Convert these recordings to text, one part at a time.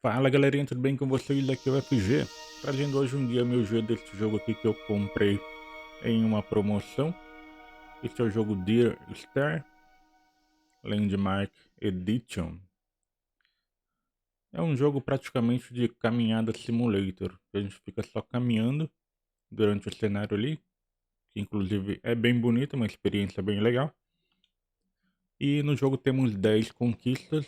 Fala galerinha, tudo bem com vocês? Aqui é o FG, trazendo hoje um dia meu G deste jogo aqui que eu comprei em uma promoção. Este é o jogo Dear Esther, Landmark Edition. É um jogo praticamente de caminhada simulator, que a gente fica só caminhando durante o cenário ali, que inclusive é bem bonito, uma experiência bem legal. E no jogo temos 10 conquistas,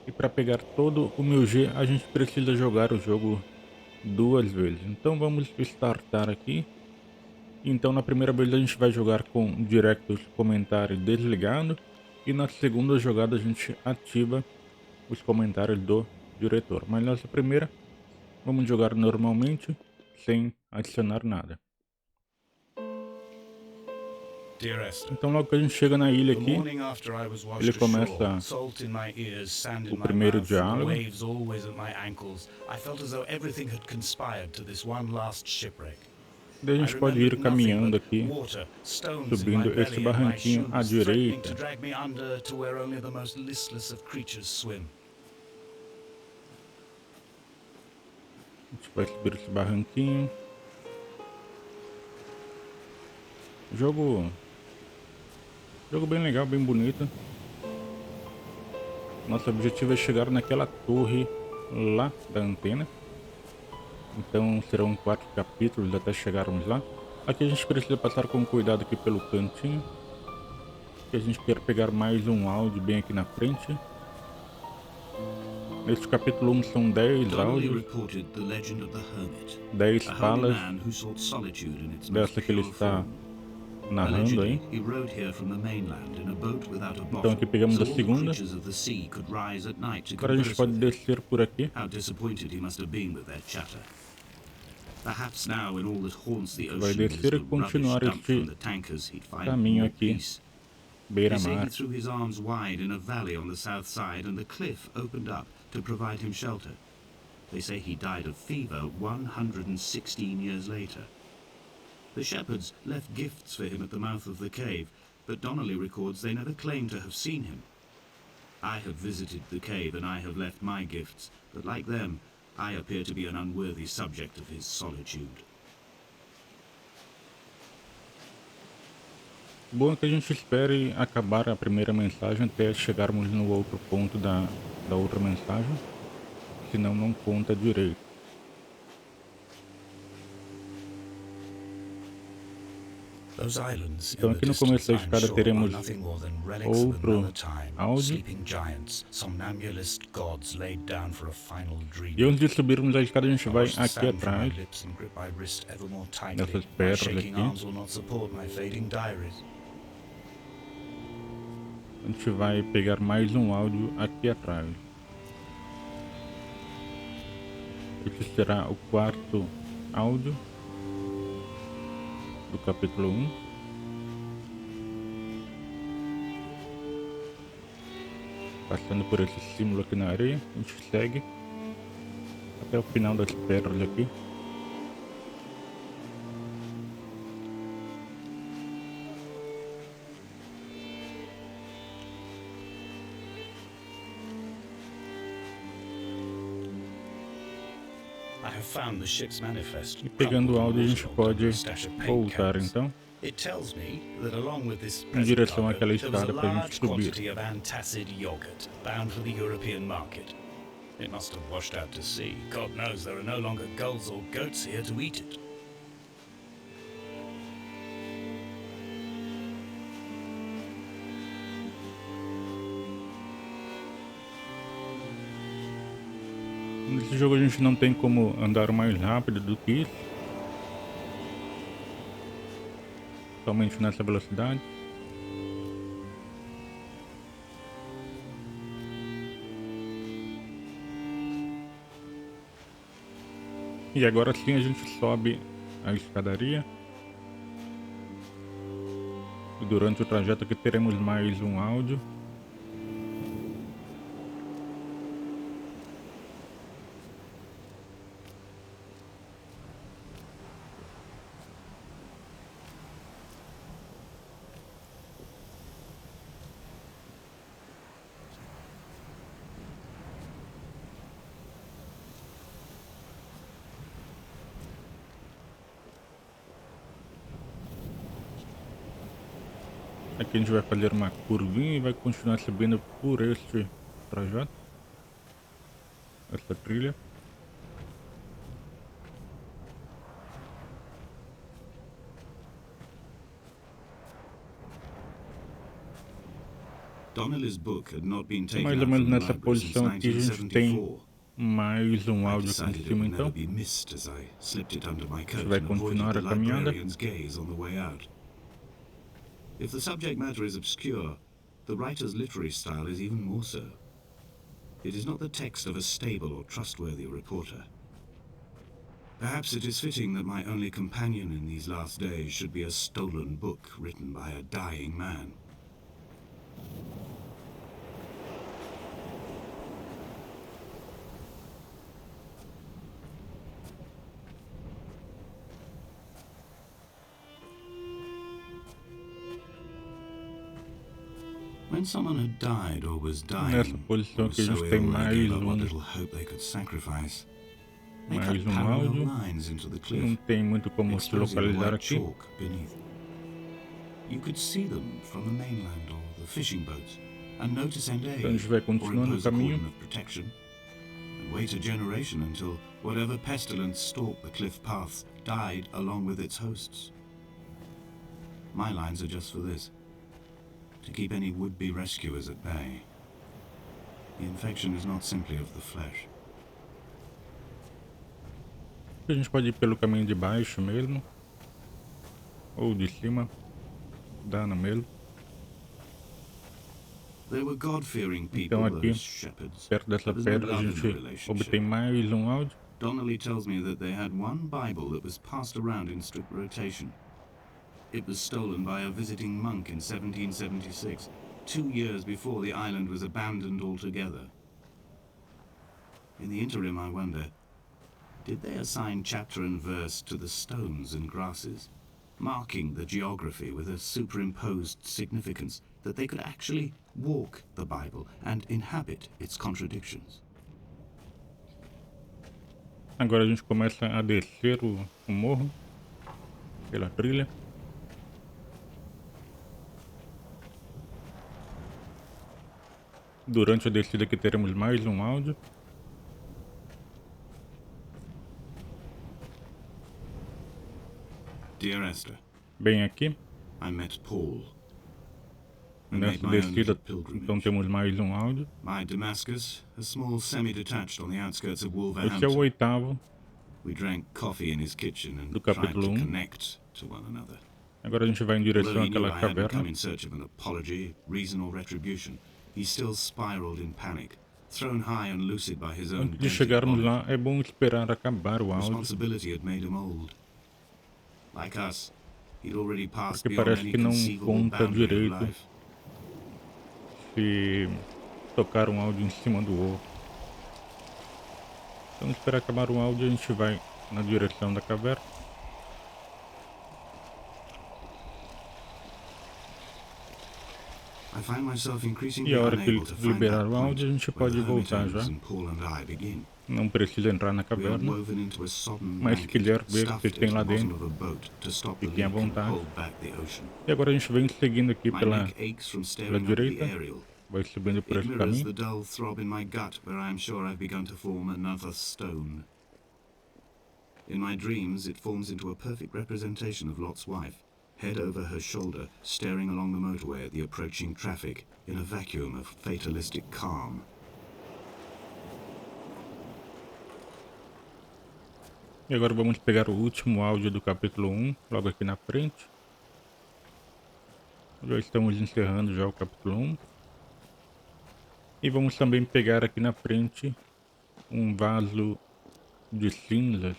e para pegar todo o meu G a gente precisa jogar o jogo duas vezes. Então vamos startar aqui. Então na primeira vez a gente vai jogar com directos comentário desligado e na segunda jogada a gente ativa os comentários do diretor. Mas nessa primeira vamos jogar normalmente sem adicionar nada. Dear Esther, Então logo que a gente chega na ilha the aqui, morning after I was ele washed ashore, começa salt in my ears, sand in o my primeiro mouth, and diálogo. waves always at my ankles, I felt as though everything had conspired to this one last shipwreck. Daí a I gente pode remembered ir nothing caminhando but aqui, water, stones in my subindo esse belly and my barranquinho à shoes, threatening to direita. drag me under to where only the most listless of creatures swim. A gente vai subir esse barranquinho. Jogo bem legal, bem bonito. Nosso objetivo é chegar naquela torre lá da antena. Então serão 4 capítulos até chegarmos lá. Aqui a gente precisa passar com cuidado aqui pelo cantinho, que a gente quer pegar mais um áudio bem aqui na frente. Neste capítulo 1 são 10 Donnelley áudios, reported the legend of the hermit, 10 a holy falas man who sought solitude in its most dessa que ele pure está form. narrando Allegedly, aí. he rode here from the mainland in a boat without a Então bottom, aqui pegamos so a all the segunda. creatures of the sea could rise at night to Agora a gente converse pode with him. descer por aqui. How disappointed he must have been with their chatter. Perhaps now, when all that haunts the Vai ocean is descer the e rubbish continuar dumped from este the tankers, he'd find caminho more aqui, peace. They say he beira-mar. threw his arms wide in a valley on the south side, and the cliff opened up to provide him shelter. They say he died of fever 116 years later. The shepherds left gifts for him at the mouth of the cave, but Donnelley records they never claimed to have seen him. I have visited the cave and I have left my gifts, but like them, I appear to be an unworthy subject of his solitude. Bom é que a gente espere acabar a primeira mensagem até chegarmos no outro ponto da outra mensagem, senão não conta direito. Those islands Então in the aqui no começo distance, da I'm escada sure, are teremos nothing more than relics of outro another time, áudio. sleeping giants, somnambulist gods laid down for a final dream. E antes de subirmos a escada a gente I vai wash the aqui sand from my atrás, lips and grip my wrist ever more tightly. nessas My pedras shaking aqui. arms will not support my fading diaries. A gente vai pegar mais um áudio aqui atrás. Esse será o quarto áudio do capítulo 1. Passando por esse símbolo aqui na areia, a gente segue até o final das pedras aqui. I have found the ship's manifest. E pegando o áudio a gente pode stash of paint voltar cans. então It tells me that along with this em present direção cargo, àquela there was a escada para a gente large subir. quantity of antacid yogurt bound for the European market. It must have washed out to sea. God knows there are no longer gulls or goats here to eat it. Nesse jogo a gente não tem como andar mais rápido do que isso, somente nessa velocidade. E agora sim a gente sobe a escadaria. E durante o trajeto aqui teremos mais um áudio. Aqui a gente vai fazer uma curvinha e vai continuar subindo por este trajeto, essa trilha. Donnelley's book had not been E taken mais ou out menos from the nessa library since posição aqui a gente tem 1974. mais um I áudio aqui em decided it cima would never então. be missed as I slipped it under my A gente coat vai and avoided continuar the a caminhada. librarian's gaze on the way out. If the subject matter is obscure, the writer's literary style is even more so. It is not the text of a stable or trustworthy reporter. Perhaps it is fitting that my only companion in these last days should be a stolen book written by a dying man. When someone had died or was Nessa dying, posição or aqui a so gente tem ill they gave up what mais little hope they could sacrifice, they cut um parallel áudio. lines into the Não cliff, tem muito como se exposing the localizar white aqui. chalk beneath. You could see them from the mainland or the fishing boats, and know to send Então a aid gente vai or continuando o impose a caminho. cordon of protection, and wait a generation until whatever pestilence stalked the cliff paths died along with its hosts. My lines are just for this, to keep any would-be rescuers at bay. The infection is not simply of the flesh. A gente pode ir pelo caminho de baixo mesmo, ou de cima, dá no mesmo. They were God-fearing Então people, aqui, those shepherds. perto dessa There was no pedra, a love in the gente relationship. obtém mais um áudio. Donnelley tells me that they had one Bible that was passed around in strict rotation. It was stolen by a visiting monk in 1776, 2 years before the island was abandoned altogether. In the interim, I wonder, did they assign chapter and verse to the stones and grasses, marking the geography with a superimposed significance that they could actually walk the Bible and inhabit its contradictions? Agora a gente começa a descer o morro pela trilha. Durante a descida aqui teremos mais um áudio. Dear Esther, Bem aqui, I met Paul. I nessa made my own little descida, então pilgrimage. temos mais um áudio. My Damascus, a small semi-detached on the outskirts of Esse é o Wolverhampton. 8º We drank coffee in his kitchen and do tried capítulo to 1. connect to one another. Agora a gente vai em Although direção he knew àquela I hadn't caverna. come in search of an apology, reason or retribution, he still spiraled in panic, thrown high and lucid by his own Antes de dented chegarmos bonnet. lá, é bom esperar acabar o áudio, Responsibility had made him old. Like us, he'd already passed porque beyond parece any que não conceivable conta boundary of direito life. se tocar um áudio em cima do outro. Então, esperar acabar o áudio, a gente vai na direção da caverna. I find myself E increasingly a hora que unable to find liberar that o point áudio, a gente where pode the hermit voltar ends já. and Paul and I begin. Não precisa entrar na We are caverna, woven into a sodden mas se quiser blanket, ver o que stuffed tem into lá the bottom dentro, of a boat to stop the fiquem à leak and vontade. hold back the ocean. E agora a gente vem seguindo aqui My pela neck aches from pela staring up at the direita, aerial. vai subindo por It esse mirrors caminho. the dull throb in my gut where I am sure I've begun to form another stone. In my dreams, it forms into a perfect representation of Lot's wife, head over her shoulder, staring along the motorway at the approaching traffic in a vacuum of fatalistic calm. E agora vamos pegar o último áudio do capítulo 1, logo aqui na frente. Já estamos encerrando já o capítulo 1. E vamos também pegar aqui na frente um vaso de cinzas.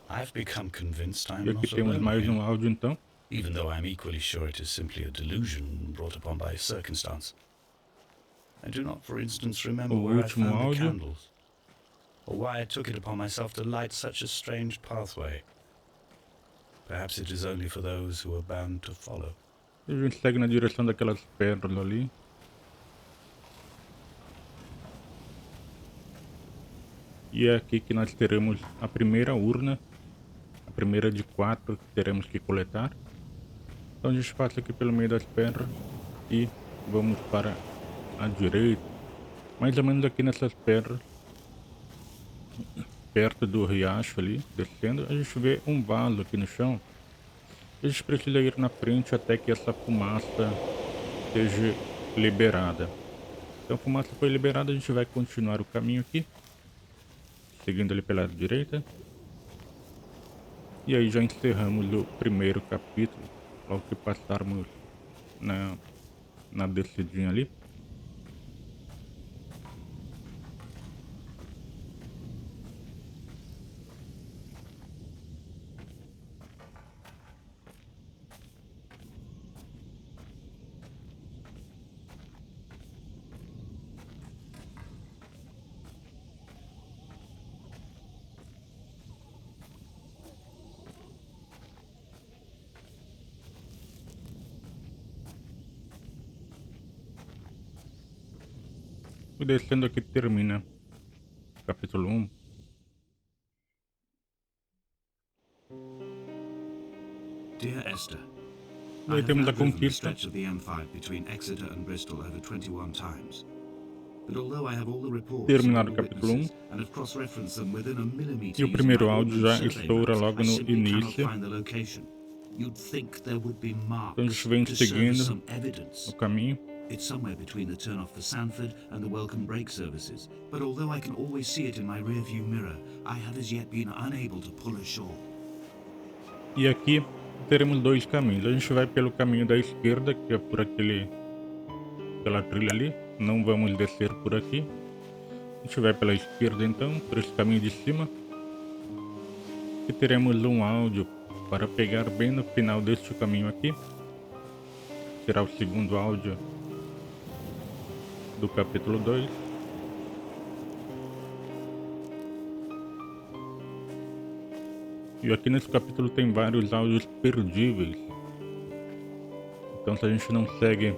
I've become convinced I E am aqui not temos alone mais here, um áudio então. even though I'm equally sure it is simply a delusion brought upon by circumstance. I do not, for instance, remember O where I último found the áudio. candles, or why I took it upon myself to light such a strange pathway. Perhaps it is only for those who are bound to follow. E a gente segue na direção daquelas pedras ali. E é aqui que nós teremos a primeira urna primeira de 4 que teremos que coletar. Então a gente passa aqui pelo meio das pedras e vamos para a direita. Mais ou menos aqui nessas pedras, perto do riacho ali, descendo, a gente vê um vaso aqui no chão. A gente precisa ir na frente até que essa fumaça seja liberada. Então a fumaça foi liberada, a gente vai continuar o caminho aqui, seguindo ali pela direita. E aí já encerramos o primeiro capítulo, logo que passarmos na descidinha ali. E descendo aqui termina o capítulo 1. Dear Esther, E I aí have temos now a driven the conquista. stretch of the M5 between Exeter and Bristol over 21 times. But although I have all the reports and all Terminar o the capítulo 1. witnesses and have cross-referenced them within a millimeter E o using my primeiro áudio ordnance já survey estoura maps, logo I no simply cannot início. find the location. You'd think there would be Então a gente marks vem to serve as seguindo some evidence. o caminho. It's somewhere between the turn-off for Sanford and the welcome brake services, but although I can always see it in my rear-view mirror, I have as yet been unable to pull ashore. E aqui teremos dois caminhos. A gente vai pelo caminho da esquerda, que é por aquela trilha ali. Não vamos descer por aqui. A gente vai pela esquerda então, por esse caminho de cima. E teremos um áudio para pegar bem no final deste caminho aqui. Será o segundo áudio do capítulo 2. E aqui nesse capítulo tem vários áudios perdíveis. Então se a gente não segue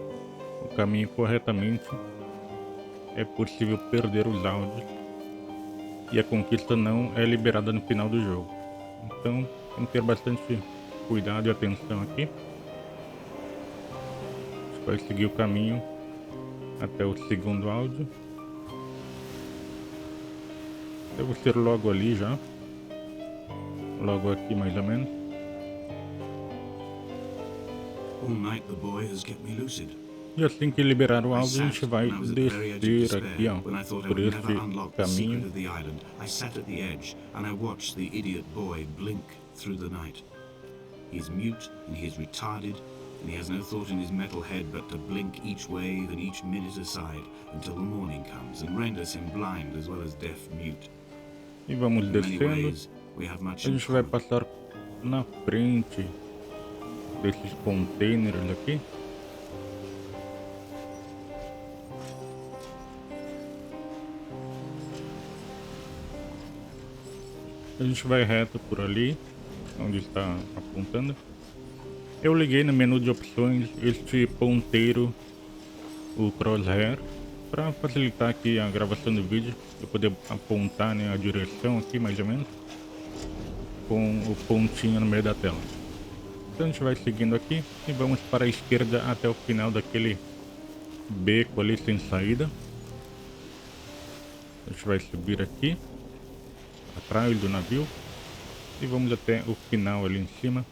o caminho corretamente, é possível perder os áudios. E a conquista não é liberada no final do jogo. Então tem que ter bastante cuidado e atenção aqui. A gente vai seguir o caminho até o segundo áudio. Devo ser logo ali já. Logo aqui mais ou menos. All night the boy has kept me lucid. E assim que liberar o I áudio, a gente sat vai when I was at the very edge of descer aqui, despair, ó, when I thought I por would esse never unlock the secret caminho. of the island. I sat at the edge and I watched the idiot boy blink through the night. He is mute and he is retarded, and he has no thought in his metal head but to blink each wave and each minute aside until the morning comes and renders him blind as well as deaf-mute. E vamos In many descendo. ways, we have much A in gente vai common. passar na frente desses containers aqui. A gente vai reto por ali, onde está apontando. Eu liguei no menu de opções este ponteiro, o crosshair, para facilitar aqui a gravação do vídeo. Eu poder apontar, né, a direção aqui mais ou menos, com o pontinho no meio da tela. Então a gente vai seguindo aqui e vamos para a esquerda até o final daquele beco ali sem saída. A gente vai subir aqui atrás do navio e vamos até o final ali em cima,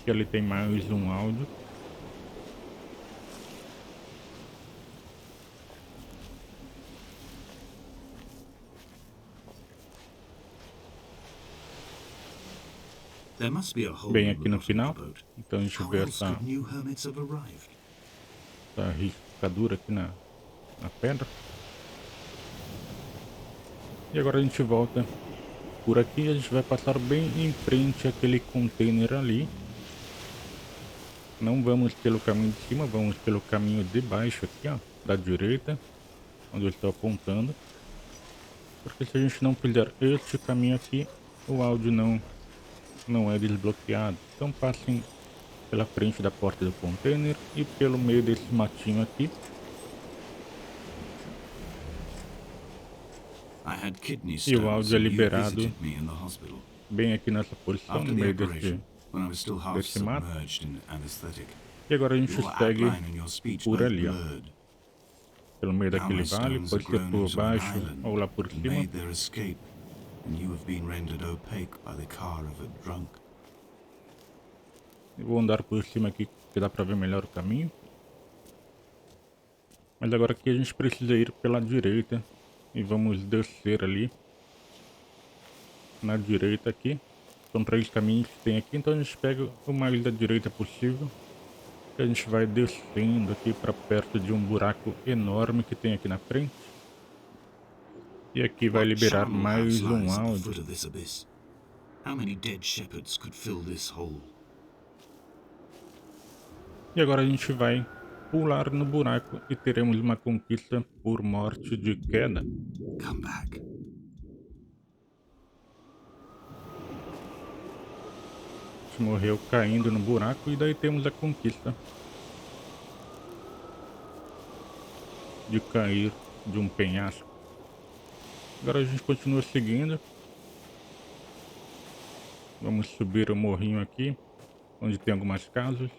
que ali tem mais um áudio. There must be a hole Bem in aqui the no bottom final, of the boat. então a gente How vê else essa could new hermits have arrived? riscadura aqui na pedra. E agora a gente volta por aqui, a gente vai passar bem em frente àquele container ali. Não vamos pelo caminho de cima, vamos pelo caminho de baixo aqui, ó, da direita, onde eu estou apontando. Porque se a gente não fizer este caminho aqui, o áudio não é desbloqueado. Então passem pela frente da porta do container e pelo meio desse matinho aqui. I had kidney E o stones áudio é and you liberado visited me in the hospital. bem aqui nessa posição, no meio desse mato. E agora a gente segue por ali, ó. Pelo meio daquele vale, pode ser por baixo ou lá por cima. Eu vou andar por cima aqui, que dá pra ver melhor o caminho. Mas agora aqui a gente precisa ir pela direita. E vamos descer ali. Na direita aqui. São 3 caminhos que tem aqui, então a gente pega o mais da direita possível. E a gente vai descendo aqui para perto de um buraco enorme que tem aqui na frente. E aqui vai liberar mais um áudio. E agora a gente vai pular no buraco e teremos uma conquista por morte de queda. Come back. Morreu caindo no buraco e daí temos a conquista de cair de um penhasco. Agora a gente continua seguindo. Vamos subir o morrinho aqui, onde tem algumas casas.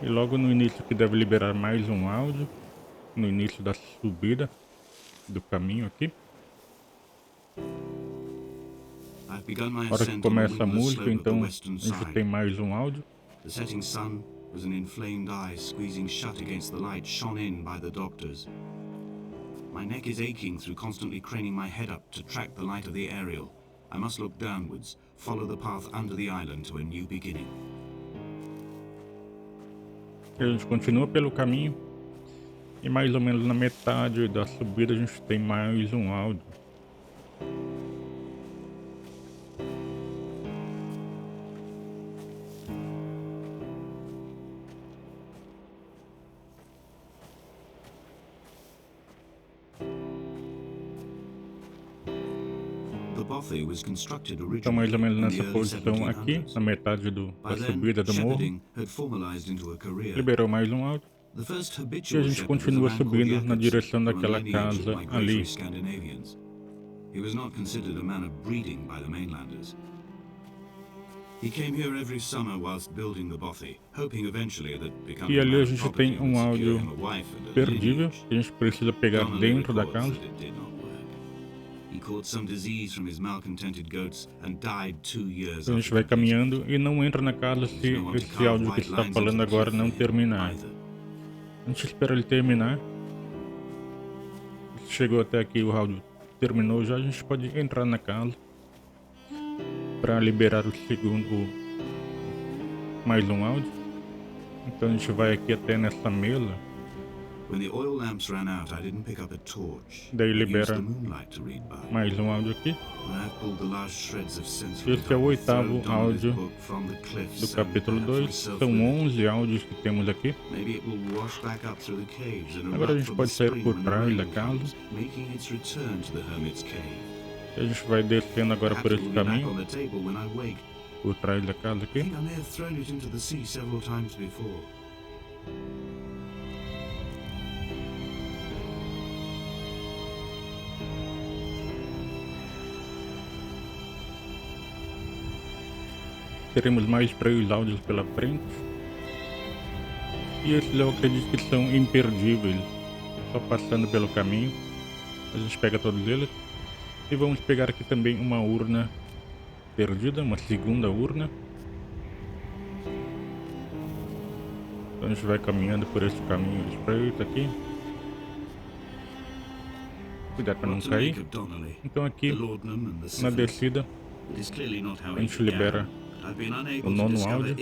E logo no início que deve liberar mais um áudio, no início da subida do caminho aqui. Na hora que começa a música, então a gente tem mais um áudio. The setting sun was an inflamed eye squeezing shut against the light shone in by the doctors. My neck is aching through constantly craning my head up to track the light of the aerial. I must look downwards, follow the path under the island to a new beginning. A gente continua pelo caminho e mais ou menos na metade da subida a gente tem mais um áudio. Então mais ou menos nessa posição aqui, na metade da subida do morro, liberou mais um áudio e a gente continua subindo na direção daquela casa ali. E ali a gente tem um áudio perdível que a gente precisa pegar dentro da casa. A gente vai caminhando e não entra na casa se esse áudio que está falando agora não terminar. A gente espera ele terminar. Chegou até aqui, o áudio terminou já, a gente pode entrar na casa para liberar o segundo, mais um áudio. Então a gente vai aqui até nessa mesa. Daí libera mais um áudio aqui. Esse é o 8º áudio do capítulo 2. São 11 áudios que temos aqui. Agora a gente pode sair por trás da casa. E a gente vai descendo agora por esse caminho, por trás da casa aqui. Teremos mais 3 áudios pela frente. E esses eu acredito que são imperdíveis. Só passando pelo caminho. A gente pega todos eles. E vamos pegar aqui também uma urna perdida, uma segunda urna. Então a gente vai caminhando por esse caminho estreito aqui. Cuidado para não cair. Então aqui, na descida, a gente libera o 9º áudio.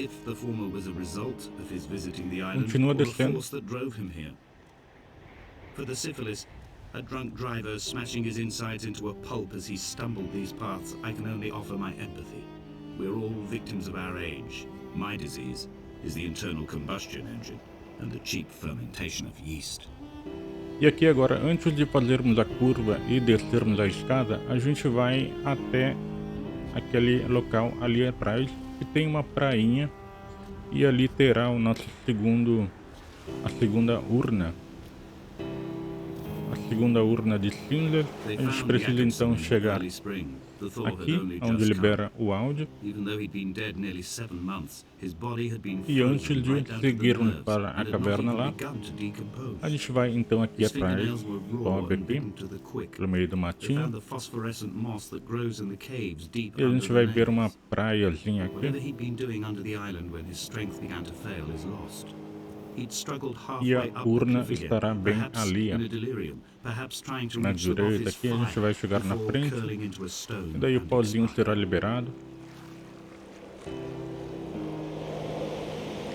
Continua descendo. A drunk driver smashing his insides into a pulp as he stumbled these paths, I can only offer my empathy. We're all victims of our age. My disease is the internal combustion engine and the cheap fermentation of yeast. E aqui agora, antes de fazermos a curva e descermos a escada, a gente vai até aquele local ali atrás, que tem uma prainha, e ali terá o nosso a segunda urna. A segunda urna de cinza. A gente precisa então chegar aqui, onde libera o áudio. E antes de seguirmos para a caverna lá, a gente vai então aqui atrás, sobe aqui, pelo meio do matinho. E a gente vai ver uma praiazinha aqui. E a urna estará bem ali, na direita aqui. A gente vai chegar na frente. E daí o pozinho será liberado.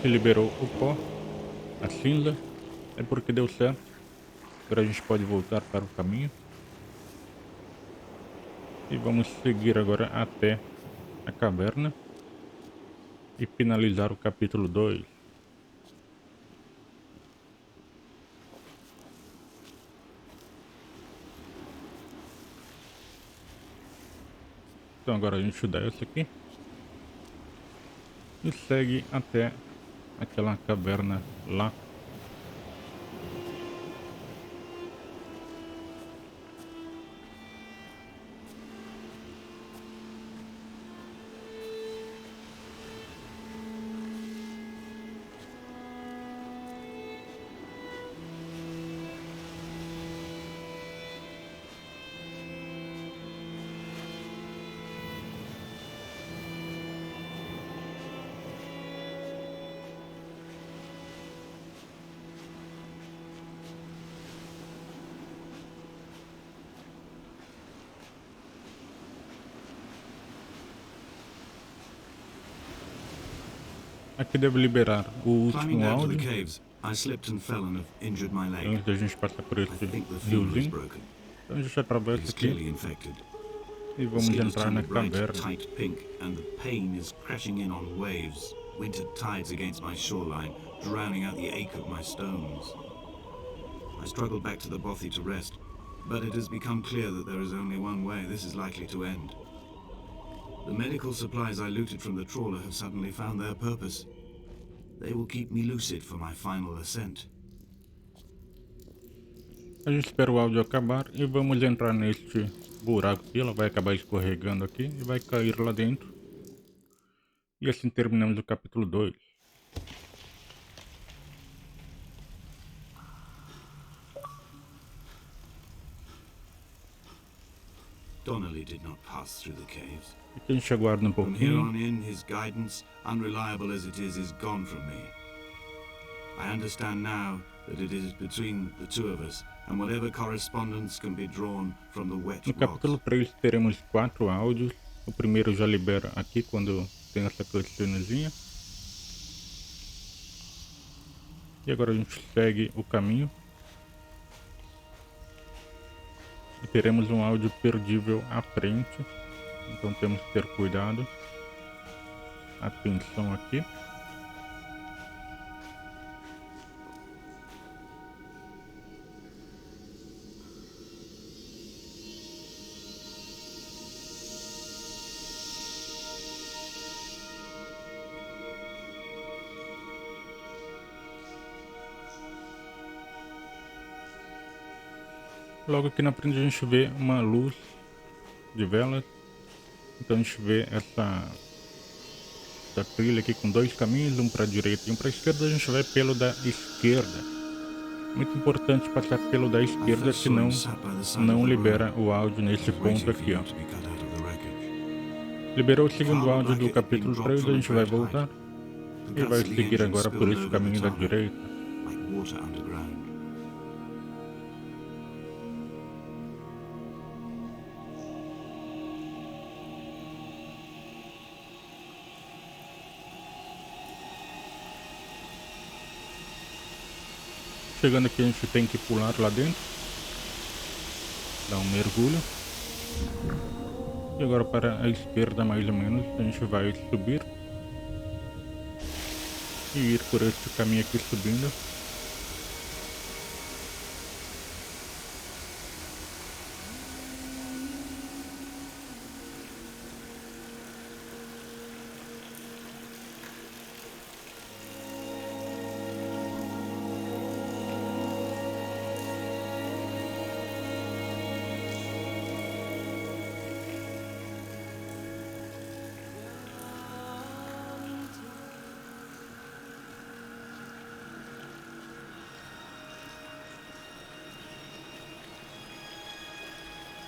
Se liberou o pó, a cinza, é porque deu certo. Agora a gente pode voltar para o caminho. E vamos seguir agora até a caverna. E finalizar o capítulo 2. Então agora a gente desce aqui e segue até aquela caverna lá. Aqui deve liberar o último áudio. Antes da gente passar por esse riozinho. Então a gente atravessa aqui. E vamos entrar na caverna. Winter tides against my shoreline, drowning out the ache of my stones. I struggled back to the bothy to rest, but it has become clear that there is only one way this is likely to end. The medical supplies I looted from the trawler have suddenly found their purpose. They will keep me lucid for my final ascent. A gente espera o áudio acabar e vamos entrar neste buraco aqui. Ela vai acabar escorregando aqui e vai cair lá dentro. E assim terminamos o capítulo 2. Donnelley did not pass through the caves. Aqui a gente aguarda From here pouquinho. on in, his guidance, unreliable as it is gone from me. I understand now that it is between the two of us, and whatever correspondence can be drawn from the wet No capítulo 3 teremos 4 áudios. O primeiro já libera aqui quando tem essa cutscenezinha. E agora a gente segue o caminho. E teremos um áudio perdível à frente. Então temos que ter cuidado. Atenção aqui. Logo aqui na frente a gente vê uma luz de vela. Então a gente vê essa trilha aqui com 2 caminhos, um para a direita e um para a esquerda. A gente vai pelo da esquerda. Muito importante passar pelo da esquerda, senão não libera o áudio nesse ponto aqui, ó. Liberou o segundo áudio do capítulo 3, a gente vai voltar e vai seguir agora por esse caminho da direita. Chegando aqui a gente tem que pular lá dentro, dar um mergulho. E agora para a esquerda mais ou menos a gente vai subir e ir por este caminho aqui subindo.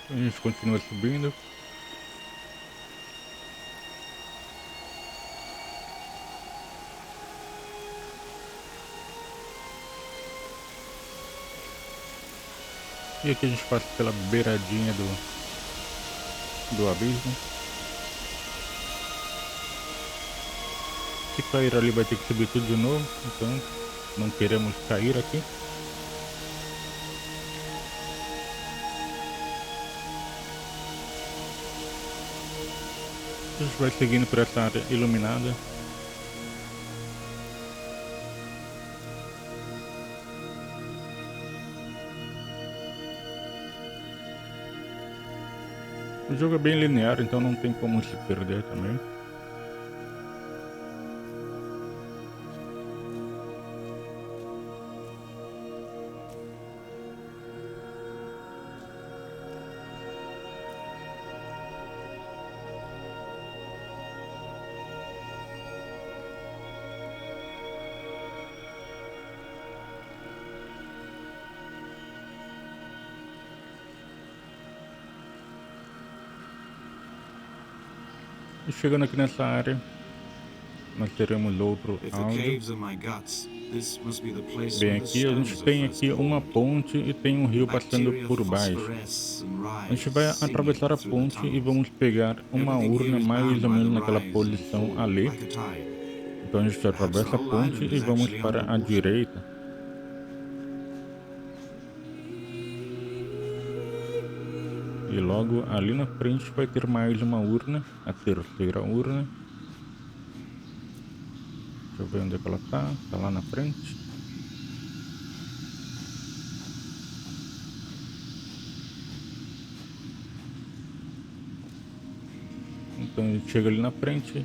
A gente continua subindo. E aqui a gente passa pela beiradinha do abismo. Se cair ali vai ter que subir tudo de novo, então não queremos cair aqui. A gente vai seguindo por essa área iluminada. O jogo é bem linear, então não tem como se perder também. E chegando aqui nessa área, nós teremos outro áudio. Bem aqui, a gente tem aqui uma ponte e tem um rio passando por baixo. A gente vai atravessar a ponte e vamos pegar uma urna mais ou menos naquela posição ali. Então a gente atravessa a ponte e vamos para a direita. E logo ali na frente vai ter mais uma urna, a terceira urna. Deixa eu ver onde é que ela tá. Tá lá na frente. Então a gente chega ali na frente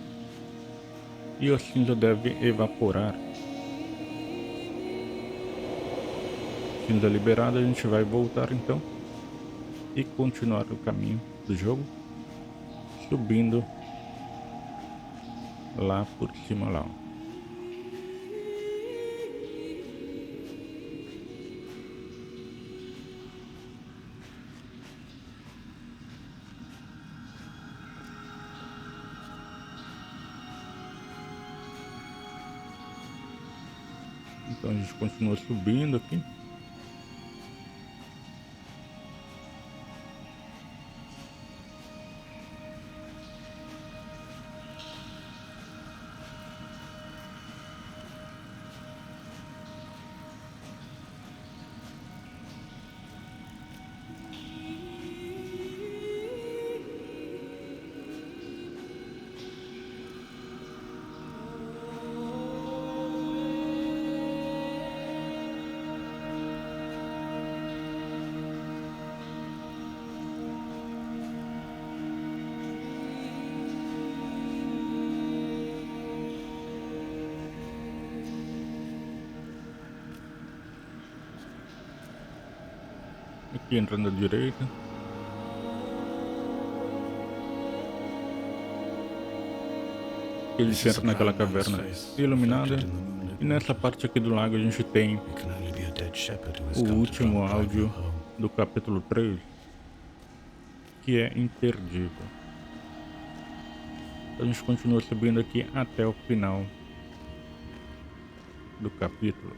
e o cinza deve evaporar. Cinza liberada, a gente vai voltar então e continuar o caminho do jogo, subindo lá por cima lá. Então a gente continua subindo aqui. Aqui entrando à direita. Ele entra naquela caverna iluminada. E nessa parte aqui do lago a gente tem o último áudio do capítulo 3, que é imperdível. A gente continua subindo aqui até o final do capítulo.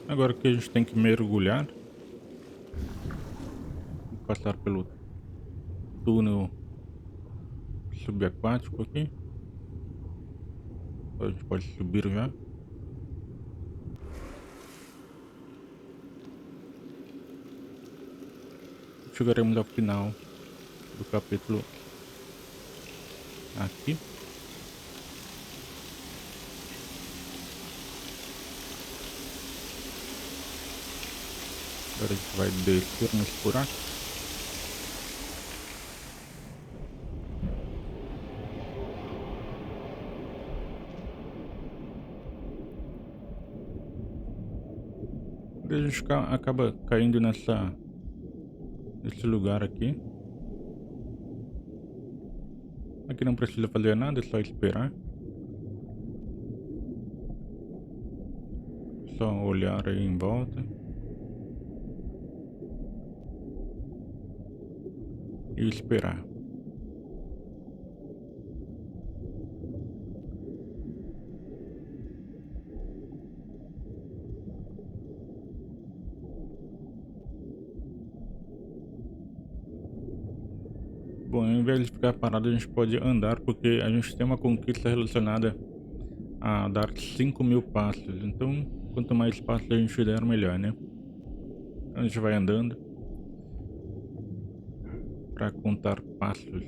Agora que a gente tem que mergulhar, passar pelo túnel subaquático aqui. A gente pode subir já. Chegaremos ao final do capítulo aqui. Agora a gente vai descer nesse buraco. E a gente acaba caindo nesse lugar aqui. Aqui não precisa fazer nada, é só esperar. Só olhar aí em volta. E esperar. Bom, ao invés de ficar parado, a gente pode andar, porque a gente tem uma conquista relacionada a dar 5.000 passos. Então, quanto mais passos a gente der, melhor, né? Então, a gente vai andando para contar passos.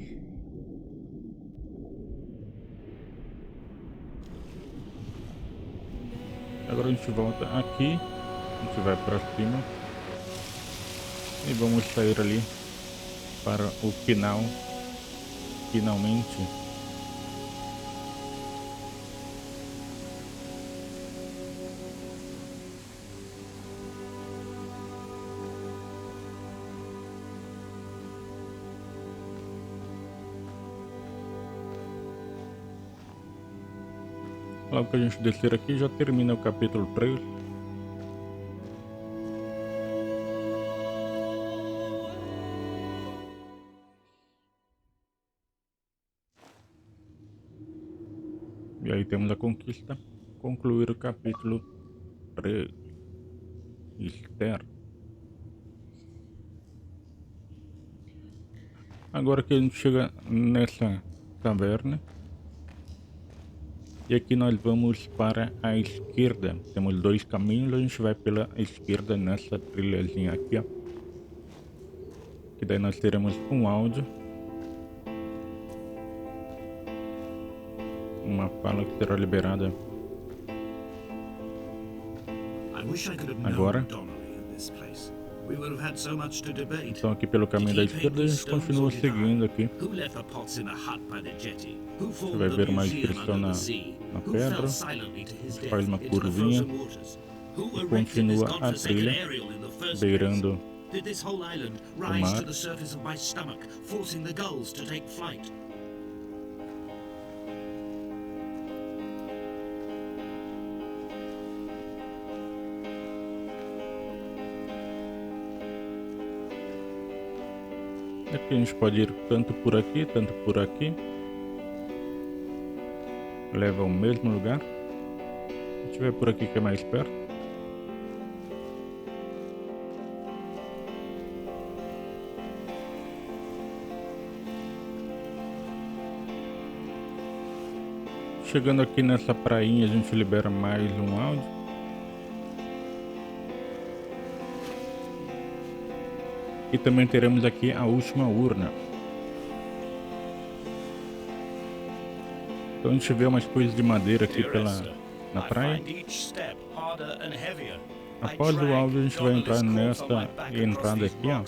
Agora a gente volta aqui, a gente vai para cima e vamos sair ali para o final, finalmente. Logo que a gente descer aqui, já termina o capítulo 3. E aí temos a conquista. Concluir o capítulo 3. Esther. Agora que a gente chega nessa caverna. E aqui nós vamos para a esquerda. Temos 2 caminhos, a gente vai pela esquerda nessa trilhazinha aqui, ó. Que daí nós teremos um áudio. Uma fala que será liberada agora. Então aqui pelo caminho da esquerda a gente continua seguindo aqui. Você vai ver uma inscrição na pedra. A gente faz uma curvinha e continua a trilha beirando o mar. Aqui a gente pode ir tanto por aqui, tanto por aqui. Leva ao mesmo lugar. A gente vai por aqui que é mais perto. Chegando aqui nessa prainha a gente libera mais um áudio. E também teremos aqui a última urna. Então a gente vê umas coisas de madeira aqui na praia. Após o áudio a gente vai entrar nessa entrada aqui, ó.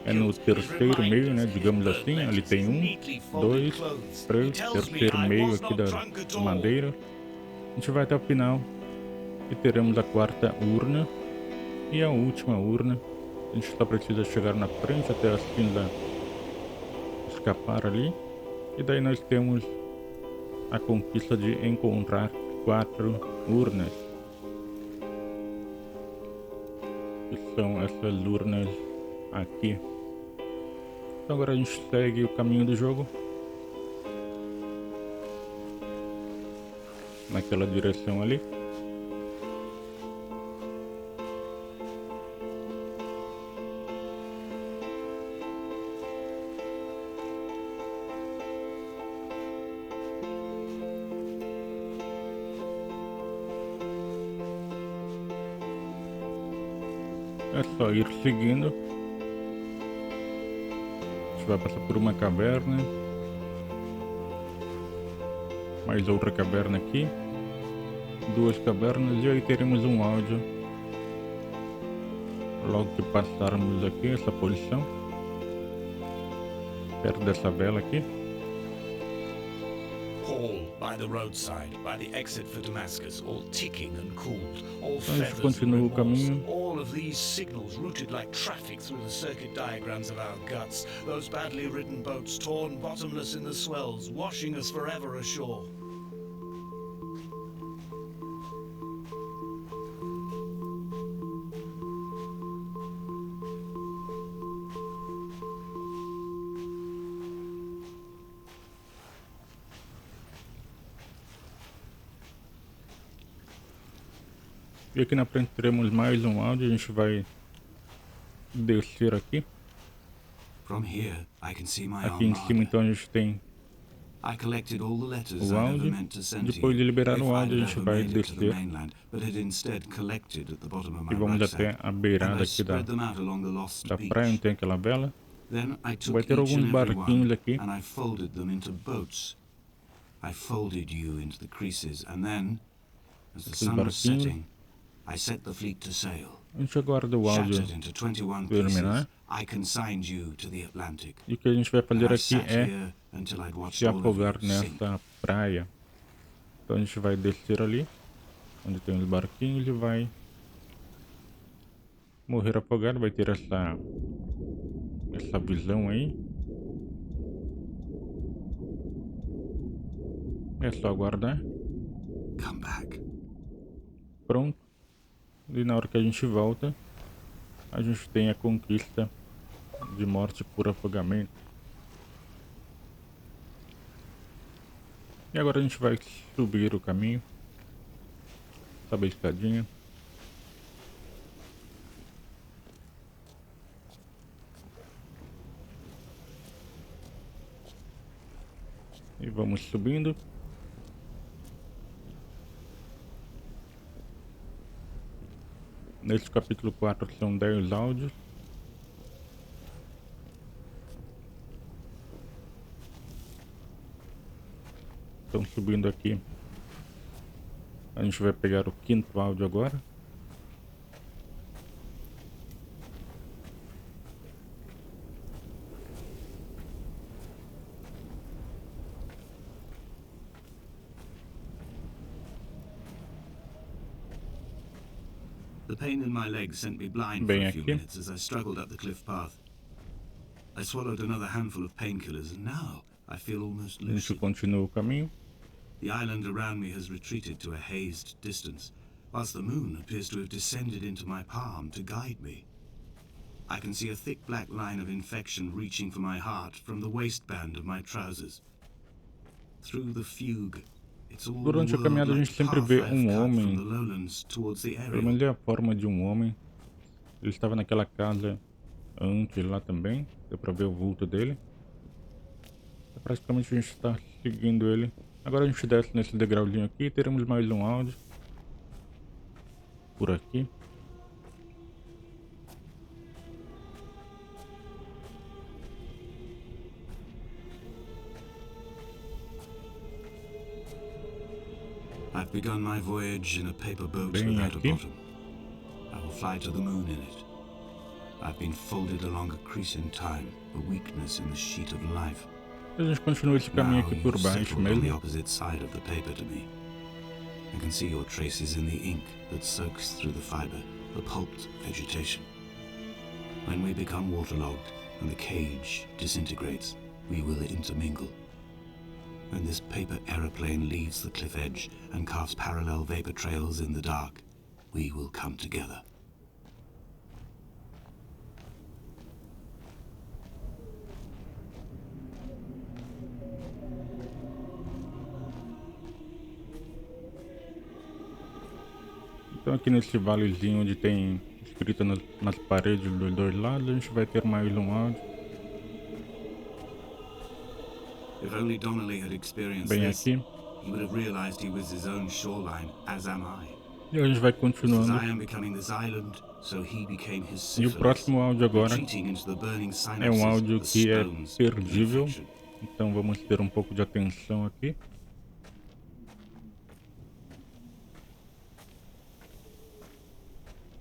É no terceiro meio, né, digamos assim. Ali tem 1, 2, 3, terceiro meio aqui da madeira. A gente vai até o final e teremos a quarta urna e a última urna. A gente só precisa chegar na frente até a cinza escapar ali. E daí nós temos a conquista de encontrar 4 urnas. Que são essas urnas aqui. Então agora a gente segue o caminho do jogo. Naquela direção ali. É só ir seguindo. A gente vai passar por uma caverna. Mais outra caverna aqui. Duas cavernas e aí teremos um áudio. Logo que passarmos aqui essa posição. Perto dessa vela aqui. Hall by the roadside, by the exit for Damascus, all ticking and cooled, all Então a gente feathers and continua o remorse, caminho. all of these signals routed like traffic through the circuit diagrams of our guts, those badly ridden boats torn bottomless in the swells, washing us forever ashore. E aqui na frente teremos mais um áudio. A gente vai descer aqui. From here, I can see my Aqui em cima então a gente tem I collected all the letters o I never áudio. meant to send Depois to de you, liberar if o áudio, a I'd gente ever vai made it to the descer mainland, but had instead collected at the bottom of my e vamos até rucksack, a and beirada I aqui da spread them out along the lost praia, beach. onde tem aquela vela. Then I took Vai ter each alguns and every barquinhos one, aqui. and I folded them into boats. I folded you into the creases, and then, as the Esses sun was barquinhos. setting, I set the fleet to sail. A gente aguarda o áudio Shattered into 21 terminar. pieces, I consigned you to the Atlantic. E o que a gente vai And fazer I aqui sat é here until I'd watched se all of afogar you sink. nessa praia. Então a gente vai descer ali, onde tem os barquinhos, e vai morrer afogado. Vai ter essa visão aí. É só aguardar. Come back. Pronto. E na hora que a gente volta, a gente tem a conquista de morte por afogamento. E agora a gente vai subir o caminho. Sobe a escadinha. E vamos subindo. Nesse capítulo 4 são 10 áudios. Estão subindo aqui. A gente vai pegar o 5º áudio agora. The pain in my leg sent me blind for Bem a few aqui. minutes as I struggled up the cliff path. I swallowed another handful of painkillers, and now I feel almost A gente lucid. continua o caminho. The island around me has retreated to a hazed distance, whilst the moon appears to have descended into my palm to guide me. I can see a thick black line of infection reaching for my heart from the waistband of my trousers. Through the fugue, it's all Durante the a caminhada a world gente like sempre path vê I have um cut homem. from the lowlands towards the Pelo area. menos é a forma de um homem. Ele estava naquela casa antes lá também. Deu pra ver o vulto dele. Praticamente a gente está seguindo ele. Agora a gente desce nesse degrauzinho aqui e teremos mais um áudio. Por aqui. I've begun my voyage in a paper boat Bem without a aqui. bottom. I will fly to the moon in it. I've been folded along a crease in time, a weakness in the sheet of life. A gente continua esse caminho Now aqui por you've baixo settled on the mesmo. opposite side of the paper to me. I can see your traces in the ink that soaks through the fiber, the pulped vegetation. When we become waterlogged and the cage disintegrates, we will intermingle. When this paper aeroplane leaves the cliff edge and carves parallel vapor trails in the dark, we will come together. Então aqui nesse valezinho onde tem escrito nas paredes dos dois lados, a gente vai ter mais um áudio. If only Donnelley had experienced Bem this, aqui. he would have realized he was his own shoreline, as am I. E a gente vai Just as continuando. I am becoming this island, So he became his E o syphilis, próximo áudio agora retreating into the burning é um synapses, áudio the que é stones, perdível, infection. então vamos ter um pouco de atenção aqui.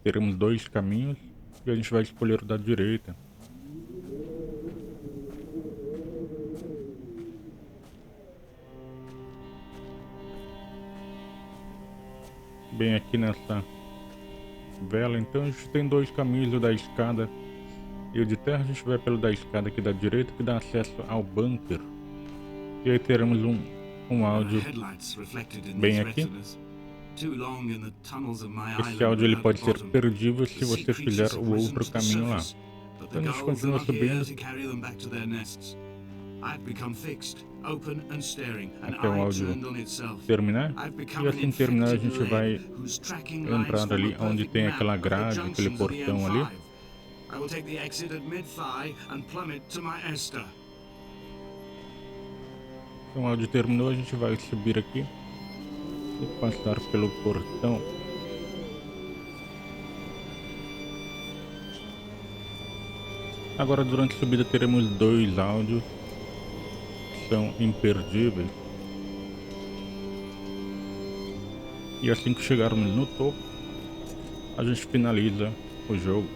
Teremos 2 caminhos e a gente vai escolher o da direita. Bem aqui nessa vela, então a gente tem 2 caminhos, o da escada e o de terra. A gente vai pelo da escada aqui da direita, que dá acesso ao bunker. E aí teremos um áudio bem aqui. Esse áudio ele pode ser perdível se você fizer o outro caminho lá. Então a gente continua subindo até o áudio terminar. E assim terminar a gente vai entrar ali onde tem aquela grade, aquele portão ali. Então o áudio terminou, a gente vai subir aqui e passar pelo portão. Agora durante a subida teremos 2 áudios que são imperdíveis. E assim que chegarmos no topo, a gente finaliza o jogo.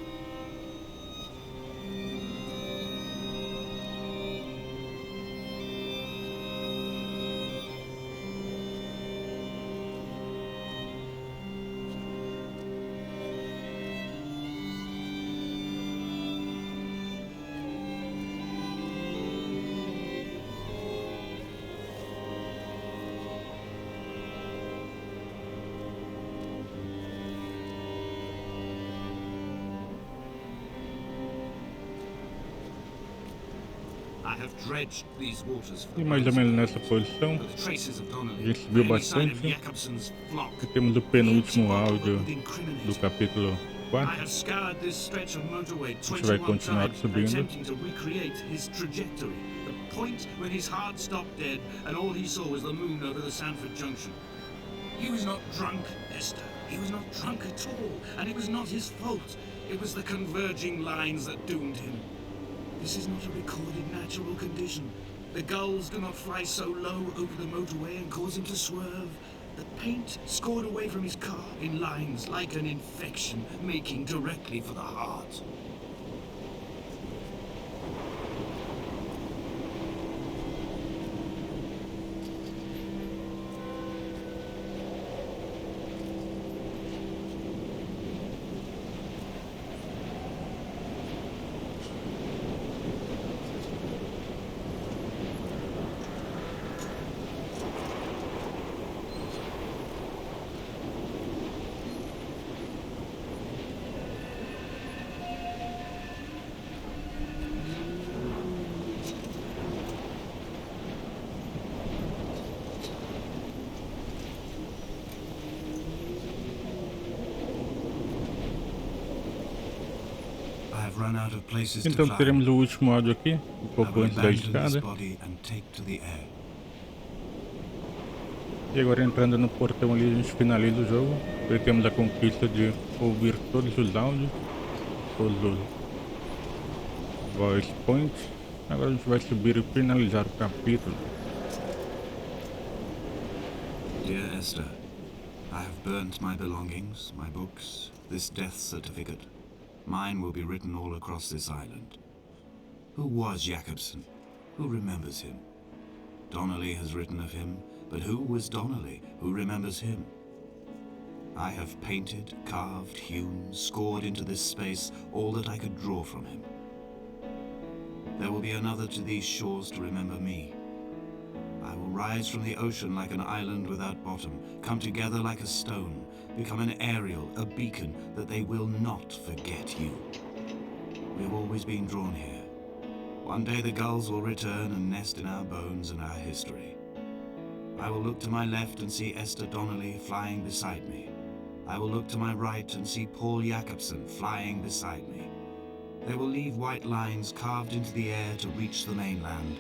E mais ou menos nessa posição, a gente subiu bastante. E temos o penúltimo áudio do capítulo 4. A gente vai continuar subindo. He was not drunk, Esther. He was not drunk at all, and it was not his fault. It was the converging lines that doomed him. This is not a recorded natural condition. The gulls do not fly so low over the motorway and cause him to swerve. The paint scored away from his car in lines like an infection, making directly for the heart. Então teremos o último áudio aqui, um pouco antes da escada. E agora entrando no portão ali a gente finaliza o jogo. E temos a conquista de ouvir todos os áudios, todos os voice points. Agora a gente vai subir e finalizar o capítulo. Dear Esther, I have burnt my belongings, my books, this death certificate. Mine will be written all across this island. Who was Jakobson? Who remembers him? Donnelley has written of him, but who was Donnelley? Who remembers him? I have painted, carved, hewn, scored into this space all that I could draw from him. There will be another to these shores to remember me. I will rise from the ocean like an island without bottom, come together like a stone, become an aerial, a beacon, that they will not forget you. We have always been drawn here. One day the gulls will return and nest in our bones and our history. I will look to my left and see Esther Donnelley flying beside me. I will look to my right and see Paul Jakobson flying beside me. They will leave white lines carved into the air to reach the mainland,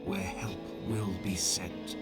where help will be sent.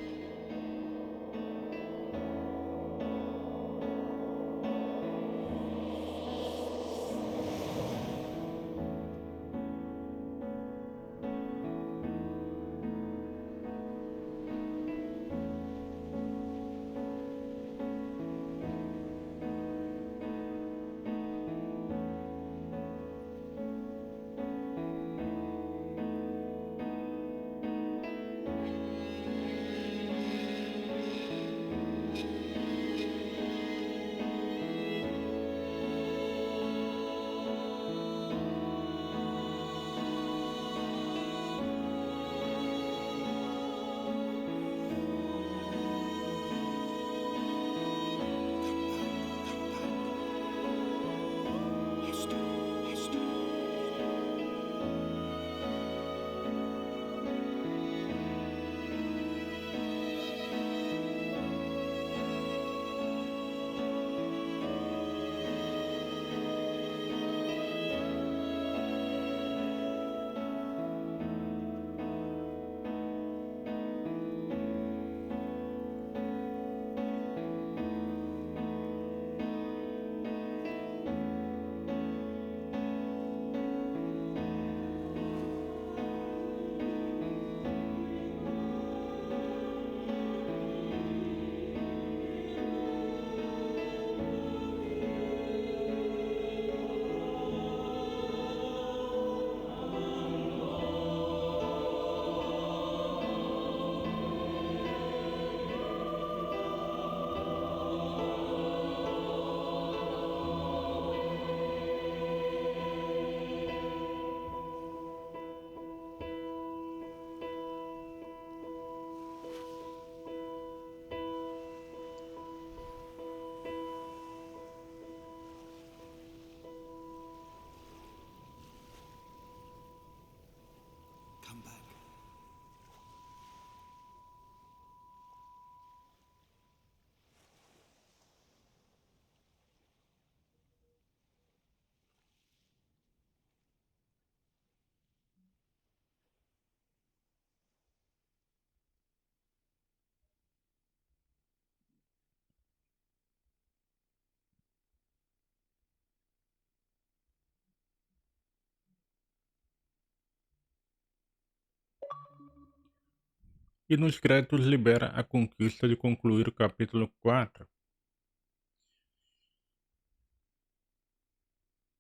E nos créditos libera a conquista de concluir o capítulo 4.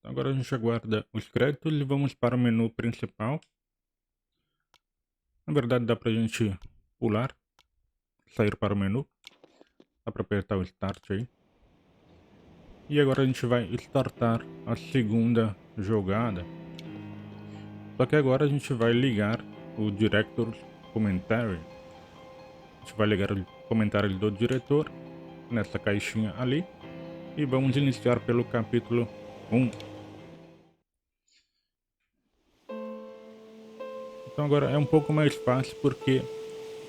Agora a gente aguarda os créditos e vamos para o menu principal. Na verdade dá pra gente pular, sair para o menu. Dá pra apertar o Start aí. E agora a gente vai startar a segunda jogada. Só que agora a gente vai ligar o Director's Commentary. A gente vai ligar o comentário do diretor nessa caixinha ali. E vamos iniciar pelo capítulo 1. Então agora é um pouco mais fácil porque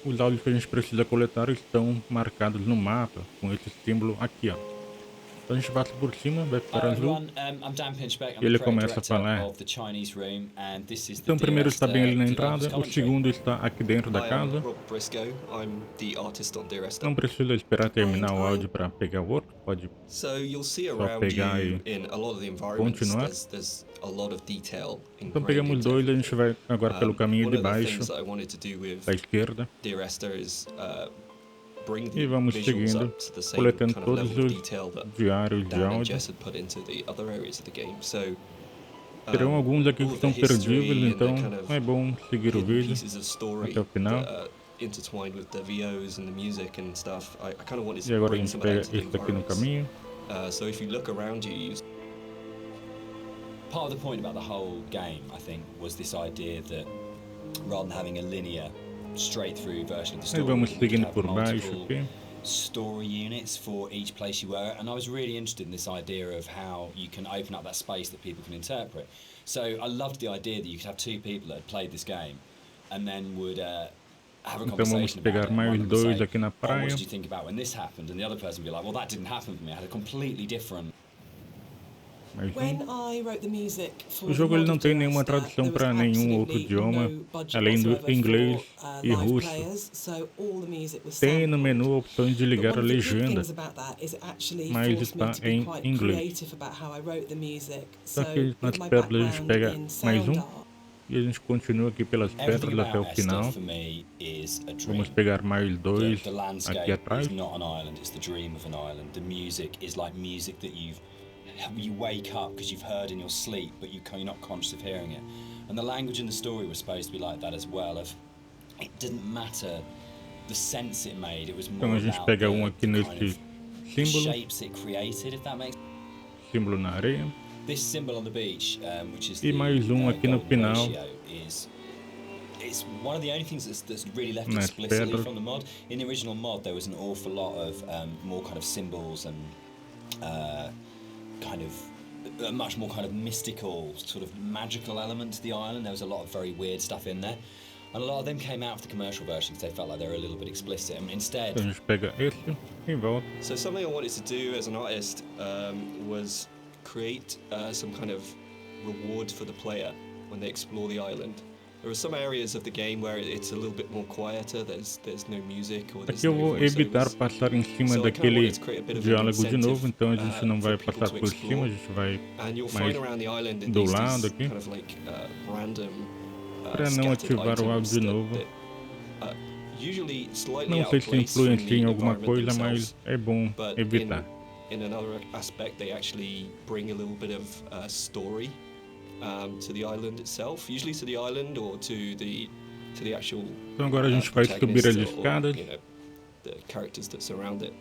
os áudios que a gente precisa coletar estão marcados no mapa com esse símbolo aqui, ó. Então a gente passa por cima, vai ficar azul. E ele começa a falar. Então o primeiro está bem ali na entrada, o segundo está aqui dentro da casa. Não precisa esperar terminar o áudio para pegar o outro, pode só pegar e continuar. Então pegamos dois e a gente vai agora pelo caminho de baixo, da esquerda. E vamos seguindo, coletando todos os diários de áudio. Terão alguns aqui que estão perdidos, então é bom seguir o vídeo até o final. E agora a gente pega esse aqui no caminho. Part of the point about the whole game, I think, was this idea that rather than having a linear straight through version of the story, vamos seguindo por baixo multiple aqui. story units for each place you were, and I was really interested in this idea of how you can open up that space that people can interpret. So I loved the idea that you could have two people that had played this game and then would have a conversation about it. And one of them would say, aqui na "Oh, what praia. did you think about when this happened?" And the other person would be like, "Well, that didn't happen for me. I had a completely different." O jogo ele não tem nenhuma tradução para nenhum outro idioma, além do inglês e russo. Tem no menu opções de ligar a legenda, mas está em inglês. Só que nas pedras a gente pega mais um e a gente continua aqui pelas pedras até o final. Vamos pegar mais dois aqui atrás. You wake up because you've heard in your sleep, but you're not conscious of hearing it. And the language in the story was supposed to be like that as well. It didn't matter the sense it made. It was more Então a gente pega um aqui nesse símbolo. Shapes it created, if that makes. Símbolo na areia. This symbol on the beach, which is e mais um aqui no final. It's one of the only things that's really left explicitly from the mod. In the original mod, there was an awful lot of more kind of symbols and kind of a much more kind of mystical, sort of magical element to the island. There was a lot of very weird stuff in there, and a lot of them came out of the commercial version because they felt like they were a little bit explicit. And instead, a gente pega esse e volta. So something I wanted to do as an artist was create some kind of reward for the player when they explore the island. There are some areas of the game where it's a little bit more quieter. There's no music or there's Aqui eu vou evitar passar em cima daquele diálogo de novo, então a gente não vai passar por cima, a gente vai mais do lado aqui, para não ativar o áudio de novo. Não sei se influencia em alguma coisa, mas é bom evitar. In another aspect, they actually bring a little bit of story to the island itself, usually to the island or to the actual. Então agora a gente vai subir as escadas. The characters that surround it.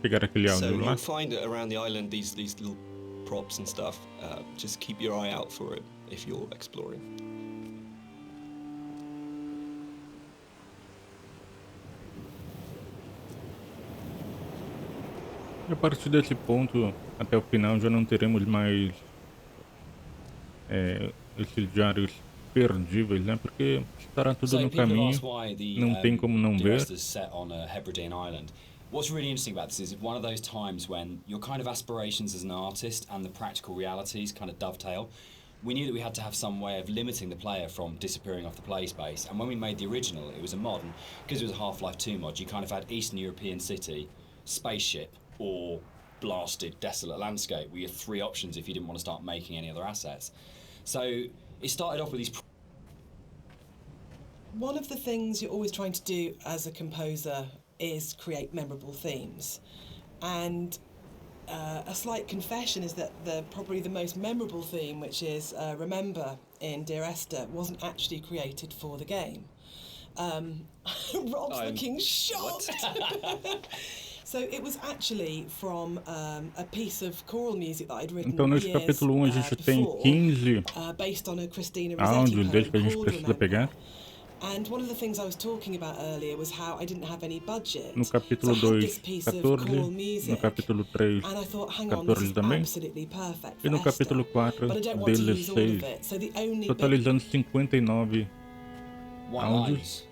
Pegar aquele áudio so lá. you'll find around the island these little props and stuff. Just keep your eye out for it if you're exploring. E a partir desse ponto até o final já não teremos mais esses diários perdíveis, né? Porque estará tudo no caminho, não tem como não ver. What's really interesting about this is it's one of those times when your kind of aspirations as an artist and the practical realities kind of dovetail. We knew that we had to have some way of limiting the player from disappearing off the play space, and when we made the original, it was a mod, and because it was a Half-Life 2 mod, you kind of had Eastern European city, spaceship, or blasted, desolate landscape. We had three options if you didn't want to start making any other assets. So it started off with these one of the things you're always trying to do as a composer is create memorable themes. And a slight confession is that probably the most memorable theme, which is Remember in Dear Esther, wasn't actually created for the game. Rob's looking shocked. So it was actually from a piece of choral music that I'd written Então nesse years capítulo 1 a gente tem before, 15 based on a Christina áudios Rossetti desde que a poem gente called precisa pegar. Remember. And one of the things I was talking about earlier was how I didn't have any budget. No So I capítulo had 2, this piece of 14. choral No music, capítulo 3, and I thought, hang on, this 14 is também. absolutely perfect E for no capítulo Esther, 4, but I don't want to use all of 16. it. So the only Totalizando 59 White áudios lines.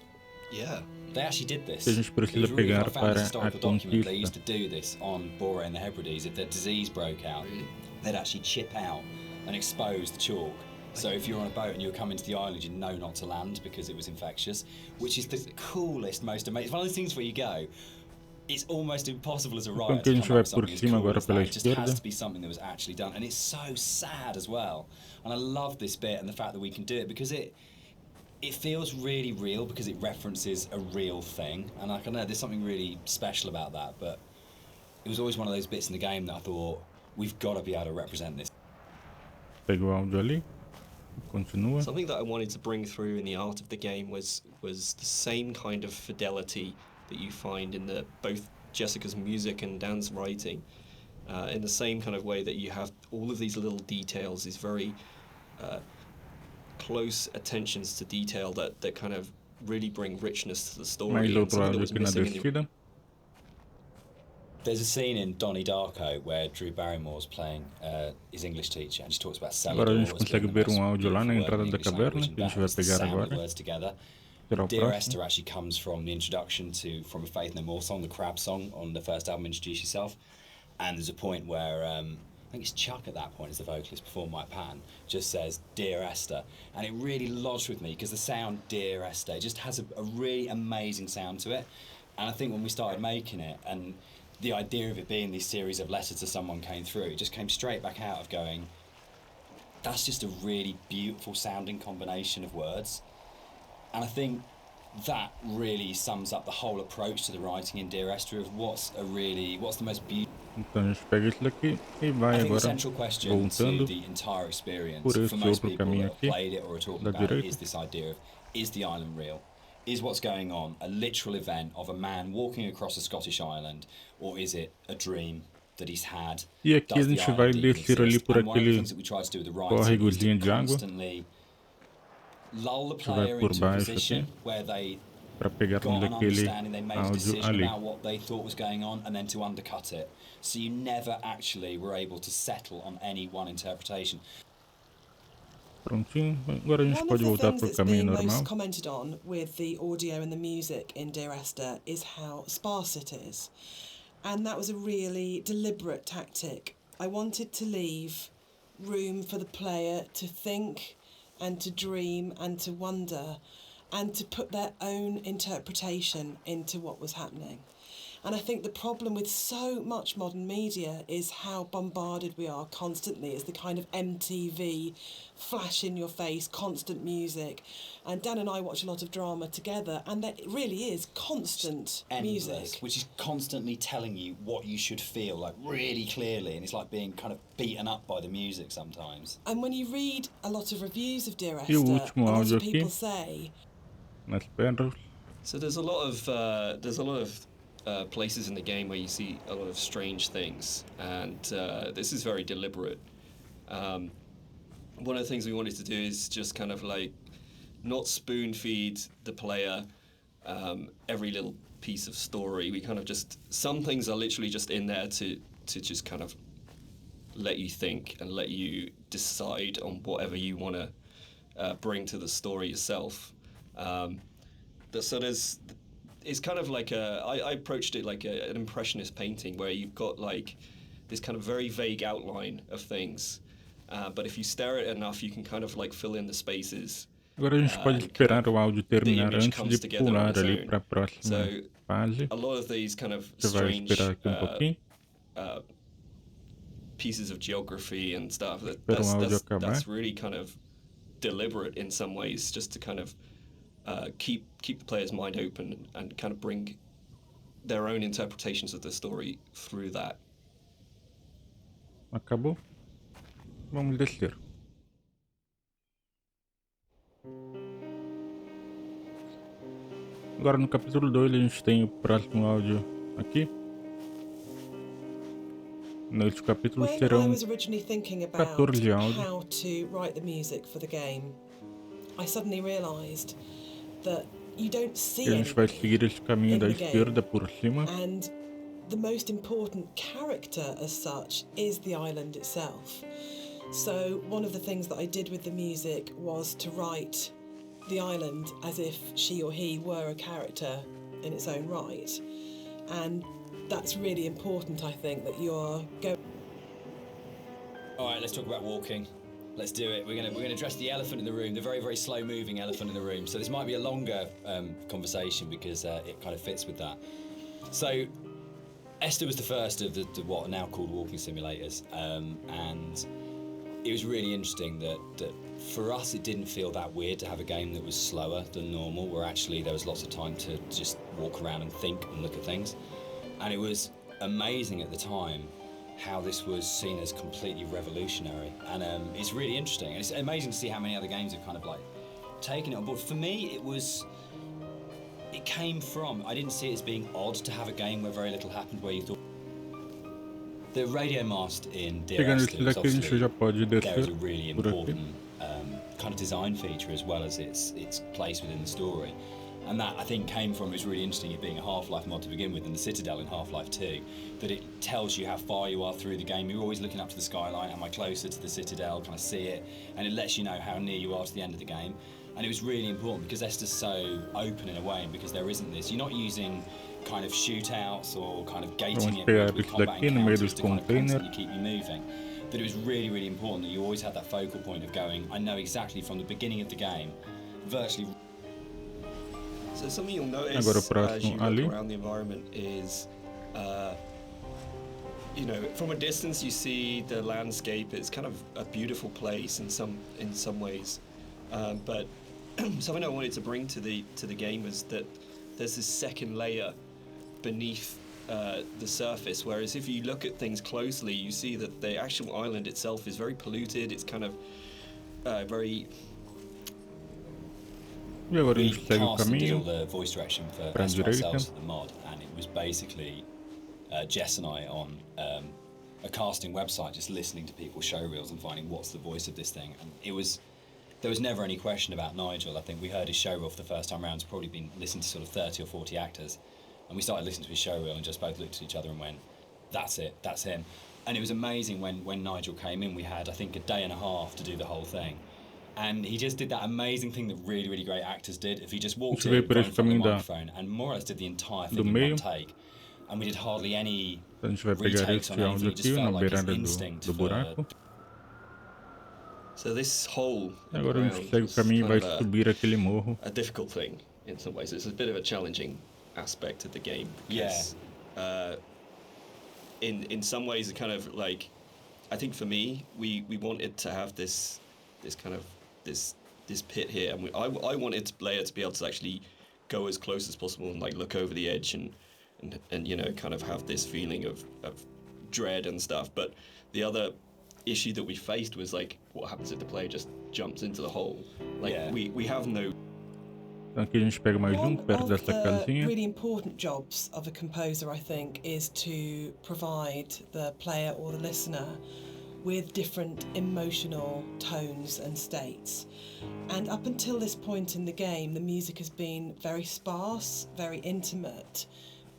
Yeah. They actually did this. que a gente It precisa was really pegar cool. I found this para a historical document. They used conquista. to do this on Sobre and the Hébridas. If the disease broke out, they'd actually chip out and expose the chalk. So if you're on a boat and you were coming to the island, you know not to land because it was infectious, which is the coolest, most amazing. It's one of those things where you go, it's almost impossible as a writer que a to gente come vai up with por something as cima cool agora as that. pela It just has esquerda. to be something that was actually done, and it's so sad as well. And I love this bit and the fact that we can do it because it feels really real because it references a real thing, and I don't know, there's something really special about that. But it was always one of those bits in the game that I thought we've got to be able to represent this. Pega o áudio ali. Continua. Something that I wanted to bring through in the art of the game was the same kind of fidelity that you find in both Jessica's music and Dan's writing. In the same kind of way that you have all of these little details, these very close attentions to detail that kind of really bring richness to the story. Mais and outro something that áudio was aqui na missing in the descida. There's a scene in Donnie Darko where Drew Barrymore's playing his English teacher, and she talks about Agora a Celador gente as being consegue the ver most áudio lá na beautiful word entrada in da English caverna, language, and que a gente that vai is the pegar sound of agora. words together. Será o Dear próximo. Esther actually comes from the introduction to From a Faith No More song, the Crab song on the first album, Introduce Yourself. And there's a point where I think it's Chuck at that point is the vocalist before Mike Patton, just says Dear Esther, and it really lodged with me because the sound Dear Esther just has a really amazing sound to it. And I think when we started making it, and the idea of it being this series of letters to someone came through, it just came straight back out of going, that's just a really beautiful sounding combination of words. And I think that really sums up the whole approach to the writing in Dear Esther of what's the most beautiful. Então a gente pega isso daqui e vai I think the agora central question voltando to the entire experience por for esse most outro people caminho that have aqui played it or are talking da about it direita. is this idea of, is the island real? Is what's going on a literal event of a man walking across a Scottish island, or is it a dream that he's had? E aqui a Does the gente vai island even descer ali exist? por And one of the aquele things that we try to do with the writing is córregozinho to de água constantly lull the que vai player por into a baixo position aqui where they para pegar got an daquele understanding, they made a áudio decision ali. about what they thought was going on, and then to undercut it. So you never actually were able to settle on any one interpretation. Prontinho. Agora a gente One of pode the voltar things para o that's caminho being normal. most commented on with the audio and the music in Dear Esther is how sparse it is. And that was a really deliberate tactic. I wanted to leave room for the player to think and to dream and to wonder and to put their own interpretation into what was happening. And I think the problem with so much modern media is how bombarded we are constantly. It's the kind of MTV, flash in your face, constant music. And Dan and I watch a lot of drama together, and that really is constant Endless, music. which is constantly telling you what you should feel, like really clearly, and it's like being kind of beaten up by the music sometimes. And when you read a lot of reviews of Dear E o Esther, último a lot áudio of people aqui. say, Nas pedras. So there's a lot of places in the game where you see a lot of strange things, and this is very deliberate. One of the things we wanted to do is just kind of like not spoon feed the player every little piece of story. We kind of just, some things are literally just in there to just kind of let you think and let you decide on whatever you want to bring to the story yourself. So it's kind of like I approached it like an impressionist painting where you've got like this kind of very vague outline of things, but if you stare at it enough, you can kind of like fill in the spaces. Agora a gente pode esperar o áudio terminar antes de pular ali para a próxima fase. A lot of these kind of Você vai strange esperar aqui pouquinho. pieces of geography and stuff, Espera o áudio acabar. that's really kind of deliberate in some ways, just to kind of keep the player's mind open and kind of bring their own interpretations of the story through that. Acabou? Vamos descer. Agora no capítulo 2 a gente tem o próximo áudio aqui. Nestes capítulos When I serão was originally thinking about 14 áudios. how to write the music for the game, I suddenly realised that you don't see E a gente vai anybody seguir esse caminho in da the game. esquerda por cima. And the most important character as such is the island itself. So one of the things that I did with the music was to write the island as if she or he were a character in its own right. And that's really important, I think, that you're going... Alright, let's talk about walking. Let's do it. We're gonna address the elephant in the room, the very, very slow moving elephant in the room. So this might be a longer conversation because it kind of fits with that. So Esther was the first of the what are now called walking simulators, and it was really interesting that for us it didn't feel that weird to have a game that was slower than normal, where actually there was lots of time to just walk around and think and look at things. And it was amazing at the time how this was seen as completely revolutionary, and it's really interesting, and it's amazing to see how many other games have kind of like taken it on board. For me, it came from, I didn't see it as being odd to have a game where very little happened, where you thought the radio mast in Dear Chegando Esther esse was daqui a gente obviously, já pode there is descer a really por aqui. important kind of design feature as well as its place within the story. And that, I think, came from, it was really interesting, it being a Half-Life mod to begin with, and the Citadel in Half-Life 2, that it tells you how far you are through the game. You're always looking up to the skyline, am I closer to the Citadel, can I see it? And it lets you know how near you are to the end of the game. And it was really important because Esther's so open in a way, and because there isn't this, you're not using kind of shootouts or kind of gating it with combat encounters to kind of constantly keep you moving. That it was really, really important that you always had that focal point of going, I know exactly from the beginning of the game, virtually. So something you'll notice as you look around the environment is, you know, from a distance you see the landscape. It's kind of a beautiful place in some ways, but something I wanted to bring to the game was that there's this second layer beneath the surface. Whereas if you look at things closely, you see that the actual island itself is very polluted. It's kind of very. E agora a gente We segue o cast and did all caminho the voice direction for para a Esther ourselves direita. for the mod, and it was basically Jess and I on a casting website, just listening to people's show reels and finding what's the voice of this thing. And there was never any question about Nigel. I think we heard his show reel for the first time round. It's probably been listened to sort of 30 or 40 actors, and we started listening to his show reel and just both looked at each other and went, "That's it, that's him." And it was amazing when Nigel came in. We had, I think, a day and a half to do the whole thing. And he just did that amazing thing that really, really great actors did. If he just walked in, got in front of the microphone, and more or less did the entire thing in one take. And we did hardly any A gente vai pegar retakes este on anything. áudio It just aqui na felt like his beirada instinct do for... buraco. So this hole E agora a gente segue o caminho e vai subir aquele morro. a difficult thing in some ways. It's a bit of a challenging aspect of the game. Because, in some ways, it kind of like, I think for me, we wanted to have this kind of this pit here, and I wanted the player to be able to actually go as close as possible and like look over the edge and you know, kind of have this feeling of dread and stuff. But the other issue that we faced was like, what happens if the player just jumps into the hole? Like we have no. Então aqui a gente pega mais um perto dessa One of the casinha. really important jobs of a composer, I think, is to provide the player or the listener with different emotional tones and states. And up until this point in the game, the music has been very sparse, very intimate,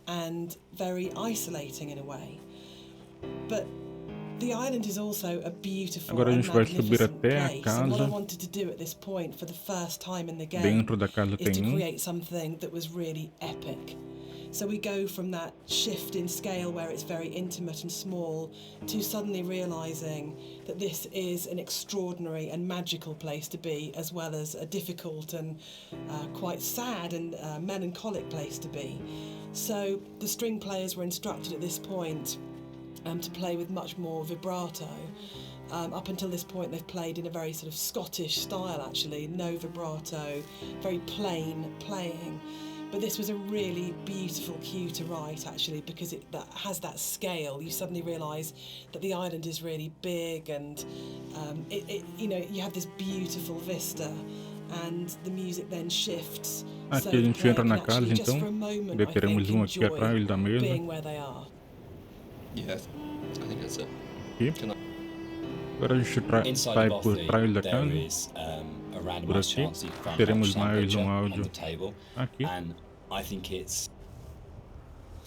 and very isolating in a way. But the island is also a beautiful Agora a and gente vai subir magnificent até a place. And what I casa. wanted to do at this point for the first time in the game Dentro da casa is to tem create something that was really epic. So we go from that shift in scale where it's very intimate and small to suddenly realising that this is an extraordinary and magical place to be, as well as a difficult and quite sad and melancholic place to be. So the string players were instructed at this point to play with much more vibrato, Up until this point, they've played in a very sort of Scottish style, actually, no vibrato, very plain playing. But this was a really beautiful cue to write, actually, because that has that scale. You suddenly realise that the island is really big, and you have this beautiful vista, and the music then shifts. Aqui a gente entra na casa, então. Teremos aqui atrás da mesa. Yeah, I think that's it. Aqui. Agora a gente sai por trás da casa. Por aqui. Teremos mais áudio aqui. I think it's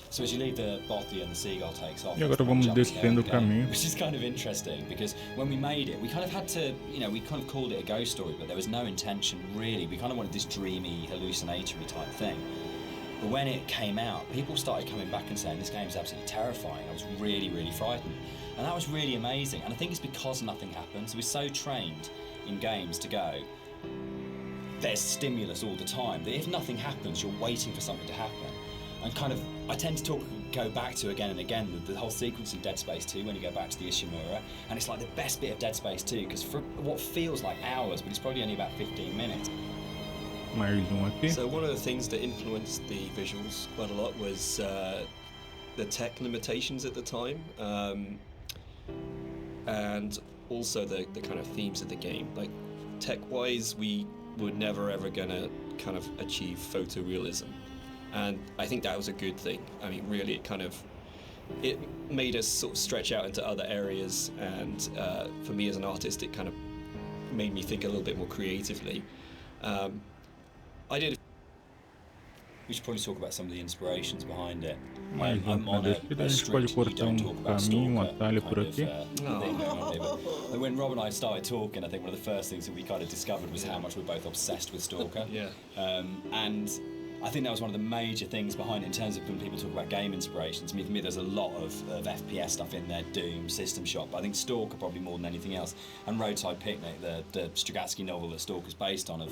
so as you leave the bothy and the seagull takes off. E agora vamos descendo o caminho. Which is kind of interesting because when we made it, we kind of had to, we kind of called it a ghost story, but there was no intention really. We kind of wanted this dreamy, hallucinatory type thing. But when it came out, people started coming back and saying this game's absolutely terrifying. I was really, really frightened, and that was really amazing. And I think it's because nothing happens. We're so trained in games to go, there's stimulus all the time, that if nothing happens, you're waiting for something to happen. And kind of, I tend to go back to again and again the whole sequence in Dead Space 2 when you go back to the Ishimura, and it's like the best bit of Dead Space 2 because for what feels like hours, but it's probably only about 15 minutes. So one of the things that influenced the visuals quite a lot was the tech limitations at the time, and also the kind of themes of the game. Like tech-wise, we were never ever gonna kind of achieve photorealism, and I think that was a good thing. I mean, really, it made us sort of stretch out into other areas, and for me as an artist, it kind of made me think a little bit more creatively. We should probably talk about some of the inspirations behind it. Mais na descida a gente pode cortar caminho, atalho por aqui. When Rob and I started talking, I think one of the first things that we kind of discovered was how much we're both obsessed with Stalker. Yeah. And I think that was one of the major things behind it in terms of when people talk about game inspirations. I mean, for me, there's a lot of FPS stuff in there, Doom, System Shock, but I think Stalker probably more than anything else. And Roadside Picnic, the Strugatsky novel that Stalker's based on.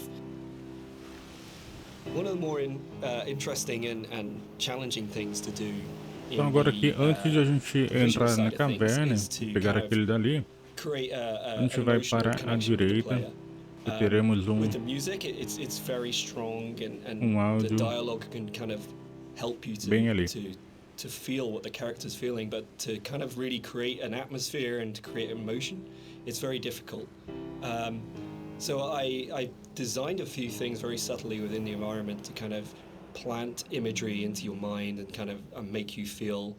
One of the more interesting and challenging things to do. Então agora aqui, antes de a gente entrar na caverna, pegar aquele dali, a gente vai para a direita e teremos with the music, it's very strong, and áudio the dialogue can kind of help you bem ali. to feel what the character's feeling, but to kind of really create an atmosphere and to create emotion, it's very difficult. So I designed a few things very subtly within the environment to kind of plant imagery into your mind and kind of make you feel.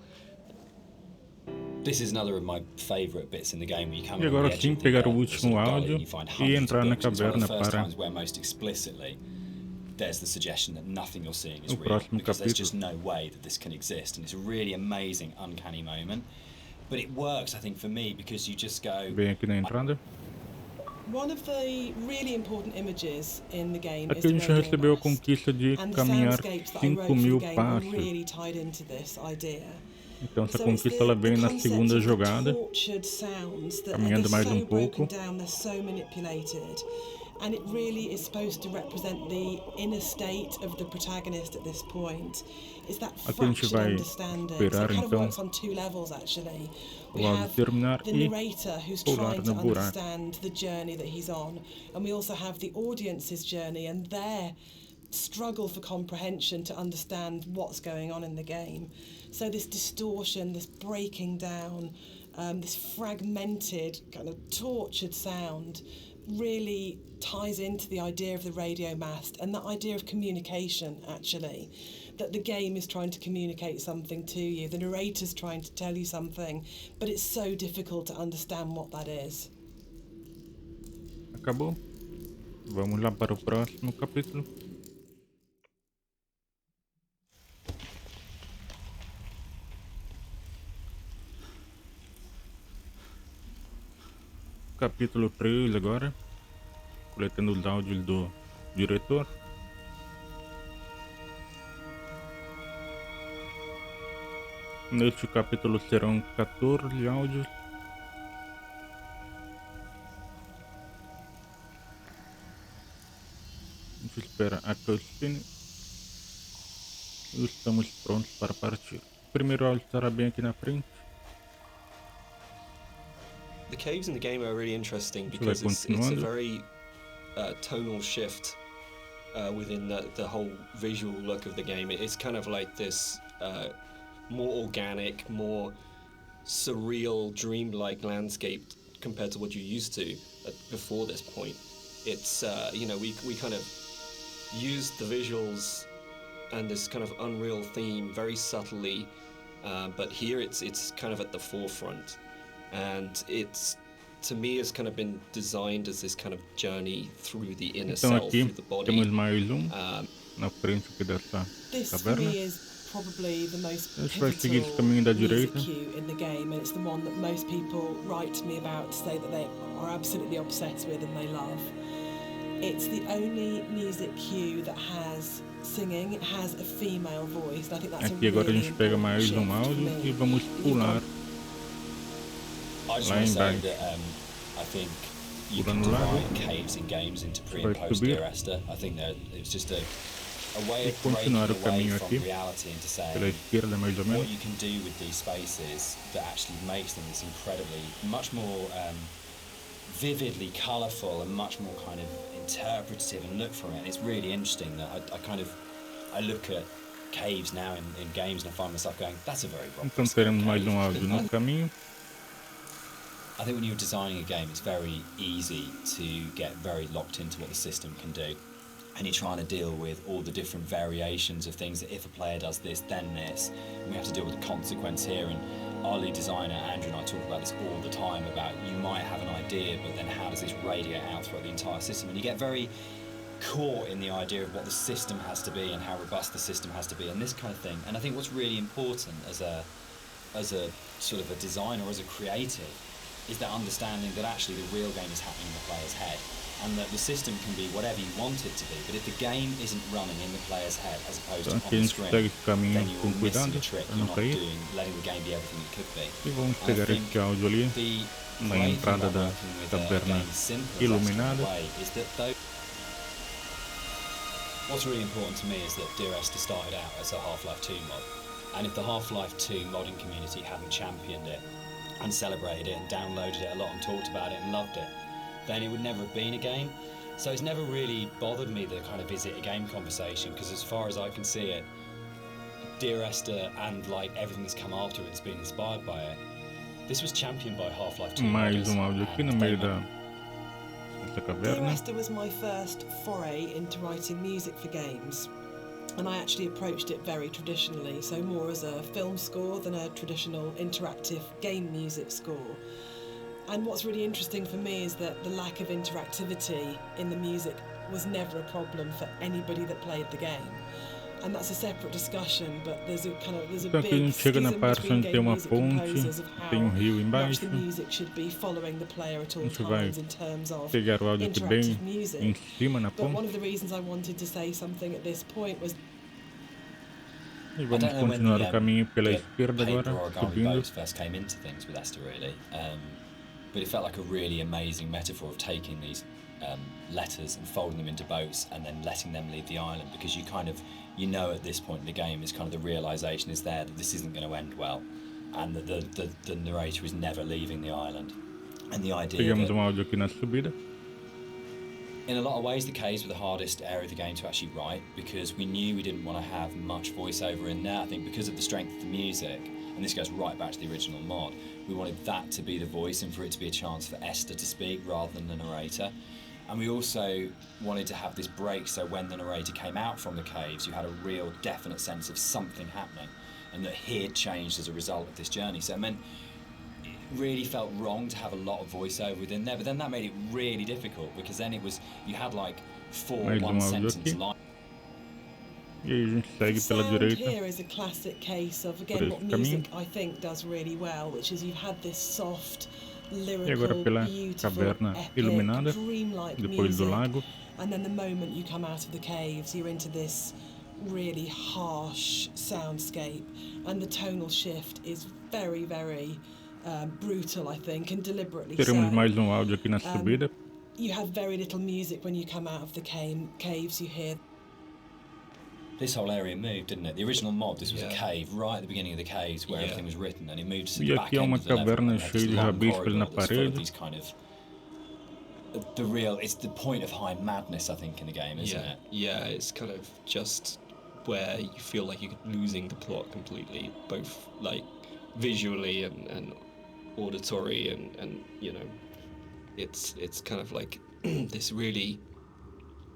This is another of my favourite bits in the game. Where you come E agora sim, pegar o último áudio e entrar na caverna para where most explicitly there's the suggestion that nothing you're seeing is o real, próximo because there's capítulo. just no way that this can exist, and it's a really amazing, uncanny moment. But it works, I think, for me because you just go. Bem aqui na entrada. One of the really important images in the game Aqui a gente recebeu a conquista de caminhar 5.000 passos. really tied into this idea. Então essa conquista ela vem na segunda jogada, caminhando mais pouco. And it really is supposed to represent the inner state of the protagonist at this point. It's that fractured understanding. So it kind of works on two levels, actually. We have the narrator who's trying to understand the journey that he's on, and we also have the audience's journey and their struggle for comprehension to understand what's going on in the game. So this distortion, this breaking down, this fragmented, kind of tortured sound really ties into the idea of the radio mast and that idea of communication, actually, that the game is trying to communicate something to you, the narrator's trying to tell you something, but it's so difficult to understand what that is. Acabou. Vamos lá para o próximo capítulo. Capítulo 3 agora, coletando os áudios do diretor. Neste capítulo serão 14 áudios. A gente espera a cutscene e estamos prontos para partir. O primeiro áudio estará bem aqui na frente. The caves in the game are really interesting Vai because it's a continuando. very tonal shift within the whole visual look of the game. It's kind of like this more organic, more surreal, dreamlike landscape compared to what you're used to before this point. It's we kind of used the visuals and this kind of unreal theme very subtly, but here it's kind of at the forefront, and it's, to me, has kind of been designed as this kind of journey through the inner Então self, aqui through the body. temos mais na frente aqui dessa This for caverna. me is probably the most Esse vai seguir esse caminho da pivotal music direita. cue in the game, and it's the one that most people write to me about to say that they are absolutely obsessed with and they love. It's the only music cue that has singing. It has a female voice, and I think that's Aqui a agora a really gente pega mais important shift for áudio me. e vamos pular. I just Lá want to say embaixo. that I think you Pulando can o lago. divide caves in games into pre Vai and post subir. Dear Esther. I think that it's just a way E of breaking continuar o away caminho from aqui reality into pela saying esquerda, mais ou what menos. you can do with these spaces that actually makes them this incredibly, much more vividly colourful and much more kind of interpretative and look from it. And it's really interesting that I look at caves now in games and I find myself going, that's a very Rob Então Frisco teremos mais cave. áudio no caminho. I think when you're designing a game, it's very easy to get very locked into what the system can do. And you're trying to deal with all the different variations of things that if a player does this, then this. And we have to deal with the consequence here. And our lead designer, Andrew, and I talk about this all the time about you might have an idea, but then how does this radiate out throughout the entire system? And you get very caught in the idea of what the system has to be and how robust the system has to be and this kind of thing. And I think what's really important as a sort of a designer, as a creative, is that understanding that actually the real game is happening in the player's head, and that the system can be whatever you want it to be, but if the game isn't running in the player's head as opposed Então to aqui on a the gente screen, segue esse caminho then com you're missing cuidado a trick. para You're não not cair. letting the game be everything it could be. E vamos And I pegar think esse áudio ali the na great thing entrada about da working with caverna games simple as iluminada. Esther in a way is that what's really important to me is that Dear Esther started out as a Half-Life 2 mod, and if the Half-Life 2 modding community hadn't championed it and celebrated it and downloaded it a lot and talked about it and loved it, then it would never have been a game. So it's never really bothered me the kind of is it a game conversation, because as far as I can see it, Dear Esther and like everything that's come after it has been inspired by it. This was championed by Half-Life 2 Mais modders, áudio aqui no and meio they dessa Dear caverna. Esther was my first foray into writing music for games, and I actually approached it very traditionally, so more as a film score than a traditional interactive game music score. And what's really interesting for me is that the lack of interactivity in the music was never a problem for anybody that played the game. And that's a separate discussion, but there's a Então aqui a big gente chega na schism parte between onde tem game uma music ponte, composers of tem how rio much embaixo. the music should be following the player at A all gente vai times in terms of pegar o áudio aqui bem interactive music. em cima na But one ponte of the reasons I wanted to say something at this point was e I vamos don't know when continuar the, o caminho pela the esquerda paper agora, origami subindo. boats first came into things with Esther, really. But it felt like a really amazing metaphor of taking these letters and folding them into boats and then letting them leave the island, because you kind of, you know, at this point in the game is kind of the realization is there that this isn't going to end well, and that the narrator is never leaving the island. And the idea Pegamos that áudio aqui na subida. in a lot of ways the caves were the hardest area of the game to actually write, because we knew we didn't want to have much voiceover in there. I think because of the strength of the music, and this goes right back to the original mod, we wanted that to be the voice and for it to be a chance for Esther to speak rather than the narrator. And we also wanted to have this break, so when the narrator came out from the caves, you had a real definite sense of something happening, and that he had changed as a result of this journey. So it meant it really felt wrong to have a lot of voiceover within there, but then that made it really difficult, because then it was, you had like four Mais one áudio sentence aqui. lines. E aí a gente segue pela sound direita. here is a classic case of, Por again, esse what caminho. music I think does really well, which is you've had this soft, E agora lyrical, pela beautiful, caverna epic, iluminada, dreamlike depois do music, lago. and then the moment you come out of the caves, you're into this really harsh soundscape, and the tonal shift is very, very brutal, I think, and deliberately Teremos so. mais áudio aqui na subida. You have very little music when you come out of the caves. You hear this whole area moved, didn't it? The original mod, this was a cave right at the beginning of the caves where everything was written, and it moved to the E back aqui é end uma of the level, caverna and they have cheia this de long rabiscos na corridor that's full of parede. these kind of it's the point of high madness, I think, in the game, isn't it? Yeah, it's kind of just where you feel like you're losing the plot completely, both like visually and auditory, and you know, it's kind of like this really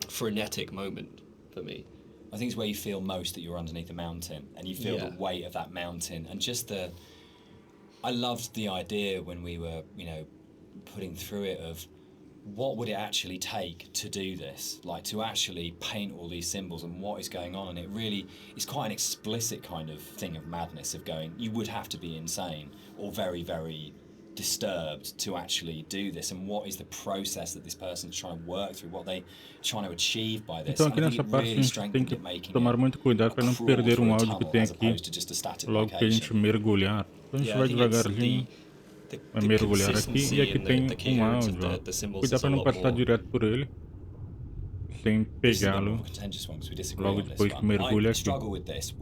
frenetic moment for me. I think it's where you feel most that you're underneath a mountain, and you feel the weight of that mountain, and just I loved the idea when we were, you know, putting through it of what would it actually take to do this, like to actually paint all these symbols and what is going on, and it really is quite an explicit kind of thing of madness of going, you would have to be insane or very, very disturbed to actually do this, and what is the process that this person's trying to work through, what they trying to achieve by this. Então aqui nessa parte a gente tem que tomar muito cuidado para não perder um áudio que tem aqui logo que a gente mergulhar. Então a gente vai devagarzinho, vai mergulhar aqui, e aqui tem um áudio, ó. Cuidado para não passar direto por ele sem pegá-lo logo depois que mergulha aqui.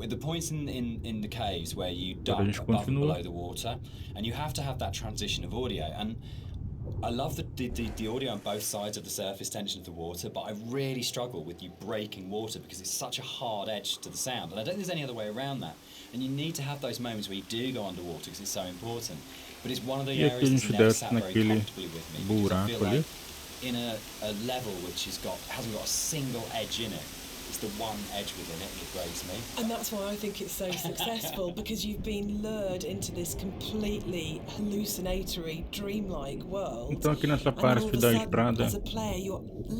The points in the caves where you duck above and below the water, and you have to have that transition of audio. And I love the audio on both sides of the surface tension of the water, but I really struggle with you breaking water because it's such a hard edge to the sound, and I don't think there's any other way around that. And you need to have those moments where you do go underwater because it's so important. But it's one of the areas that's never sat very comfortably with me, because I feel like in a level which hasn't got a single edge in it, it's the one edge within it that breaks me. And that's why I think it's so successful, because you've been lured into this completely hallucinatory, dreamlike world. Então aqui nessa parte da estrada a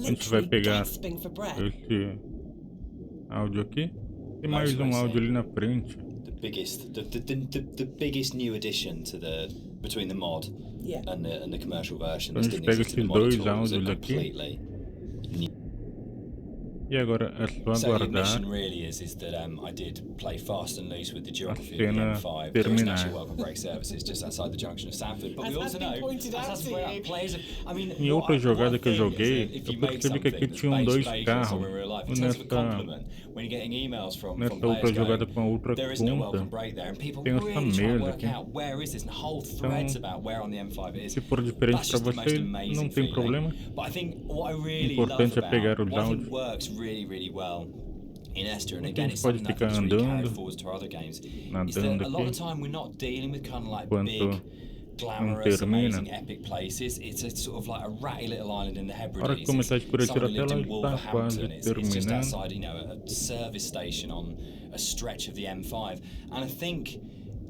gente vai pegar esse áudio aqui e mais um áudio ali na frente. The biggest new addition to between the mod and the commercial version. Então a gente pega esses dois áudios aqui. E agora é só aguardar a cena terminar. Em outra jogada que eu joguei, eu percebi que aqui tinham dois carros. Nessa outra jogada com a outra conta, tem essa mesa aqui. Então, se for diferente para você, não tem problema. O importante é pegar os áudios. Really well in Esther, and A again gente it's pode something that ficar feels really carried andando, forwards to other games. nadando A lot of aqui, the time we're not dealing with kind of like enquanto big, glamorous, amazing, epic places. It's a sort of like a ratty little island in the a hora que Hébridas. começar a escurecer a tela, está quase Wolverhampton. It's just terminando. outside, you know, a service station on a stretch of the M5, and I think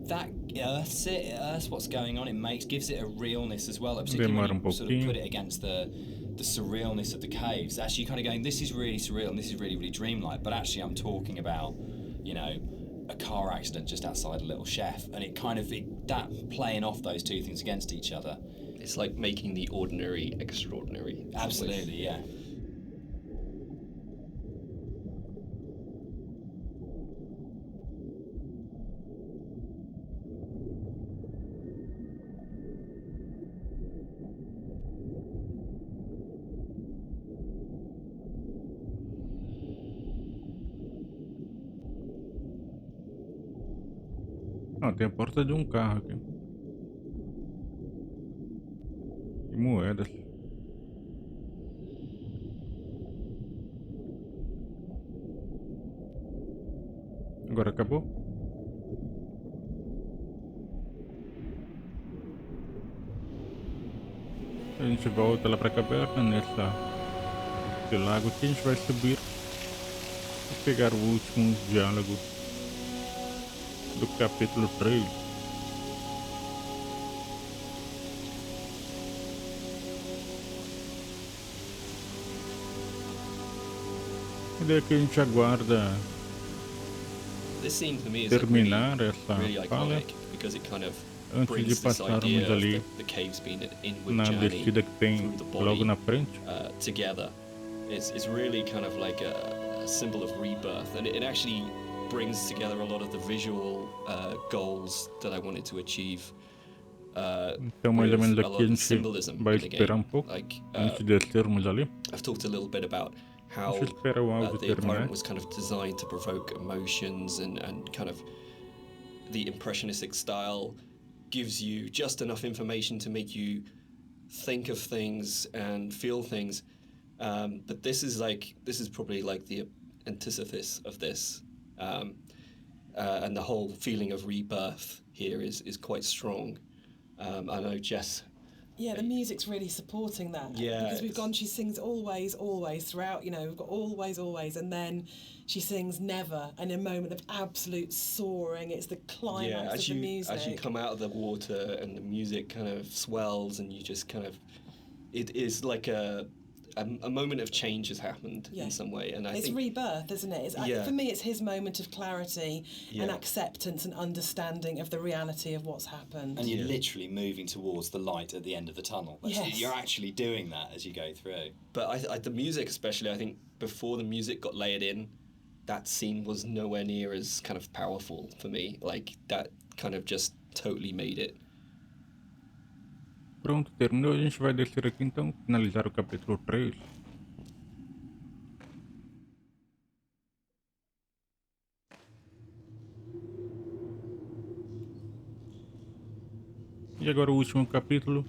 that earths what's going on. Gives it a realness as well, particularly when you sort of put it against the surrealness of the caves. Actually, you're kind of going, this is really surreal and this is really, really dreamlike, but actually I'm talking about, you know, a car accident just outside a little chef, and that playing off those two things against each other. It's like making the ordinary extraordinary. Absolutely, yeah. Ah, tem a porta de um carro aqui. E moedas. Agora acabou? A gente volta lá pra caverna, nesse lago aqui. A gente vai subir e pegar o último diálogo do capítulo 3. E daí que a gente aguarda terminar essa fala antes de passarmos ali na descida que tem logo na frente. Together, it's really kind of like a symbol of rebirth, and it actually brings together a lot of the visual goals that I wanted to achieve. Então mais ou menos aqui a gente vai esperar um pouco antes de descermos ali. I've talked a little bit about how Deixa eu esperar o áudio the terminar. environment was kind of designed to provoke emotions, and kind of the impressionistic style gives you just enough information to make you think of things and feel things. But this is probably like the antithesis of this, and the whole feeling of rebirth here is quite strong. I know Jess. Yeah, the music's really supporting that. Yeah. Because she sings always, always throughout, we've got always, always, and then she sings never, and a moment of absolute soaring. It's the climax of the music. As you come out of the water and the music kind of swells, and you just kind of, it is like a moment of change has happened in some way, and I think rebirth, isn't it? For me, it's his moment of clarity and acceptance and understanding of the reality of what's happened. And you're literally moving towards the light at the end of the tunnel. You're actually doing that as you go through. But the music, especially, I think before the music got layered in, that scene was nowhere near as kind of powerful for me. Like, that kind of just totally made it. Pronto, terminou. A gente vai descer aqui então, finalizar o capítulo 3. E agora o último capítulo,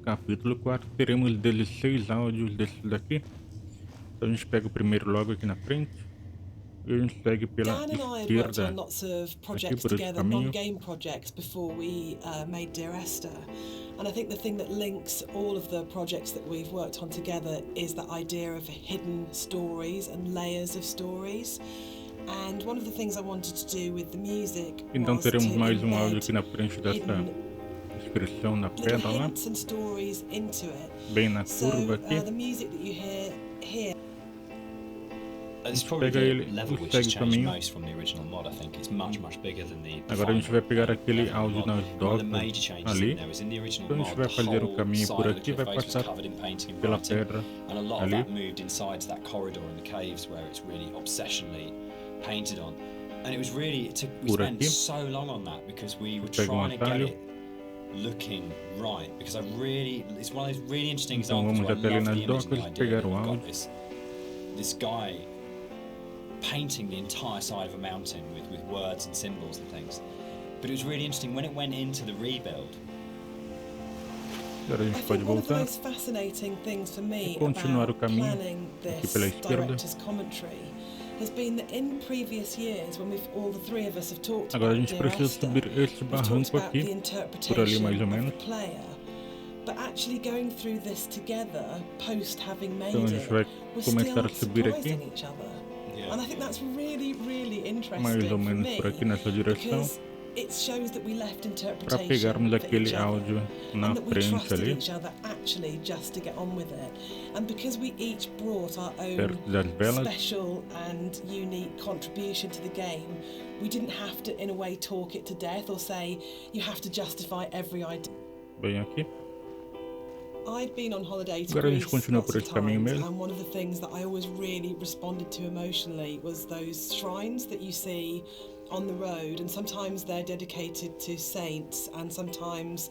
capítulo 4. Teremos 16 áudios desses daqui. Então a gente pega o primeiro logo aqui na frente. E a gente segue pela esquerda, aqui por esse caminho. Non-game projects before we made Dear Esther. And I think the thing that links all of the projects that we've worked on together is the idea of hidden stories and layers of stories. And one of the things I wanted to do with the music Então was teremos to mais um áudio embed aqui na frente dessa inscrição na little pedra lá, hints and stories into it. bem na So curva aqui. the music that you hear here. It's probably Pega the ele level e which segue has o changed caminho. most from the original mod. I think it's much bigger than the Agora a gente vai pegar aquele level áudio mod. nas One of the docas major changes ali. in there is in the original Então a gente mod, vai the fazer o whole caminho por side of aqui, the vai cliff face was passar covered in painting and pela writing, pedra and a lot of ali. that moved inside to that corridor in the caves where it's really obsessionally painted on. And it was really, we Por spent aqui. so long on that because we were Pega trying to get atalho. it looking right, because it's one of those really interesting Então examples vamos where I até ali love nas the image and the docas, idea pegar that o we've got áudio. this guy painting the entire side of a mountain with words and symbols and things. But it was really interesting when it went into the rebuild. Agora a I gente pode think one of the voltar. most fascinating things for me E continuar o about caminho planning aqui this pela esquerda. director's commentary has been that in previous years, when all the three of us have talked Agora a about gente Dear precisa Esther, subir este we've talked barranco about the aqui, interpretation por ali mais ou of menos. the player. But actually going through this together, post having made Então a it, gente vai we're começar a still subir aqui, surprising each other. And I think that's really, really interesting mais ou for menos me, por aqui nessa direção, because it shows that we left para interpretation pegarmos for aquele each other, áudio na and that we frente trusted ali, each other actually just to get on with it. And because we each brought our own perto das velas. special and unique contribution to the game, we didn't have to, in a way, talk it to death or say, you have to justify every idea. Bem aqui. I'd been on holiday to Agora a gente Greece continua lots por of esse caminho times, mesmo. and one of the things that I always really responded to emotionally was those shrines that you see on the road, and sometimes they're dedicated to saints, and sometimes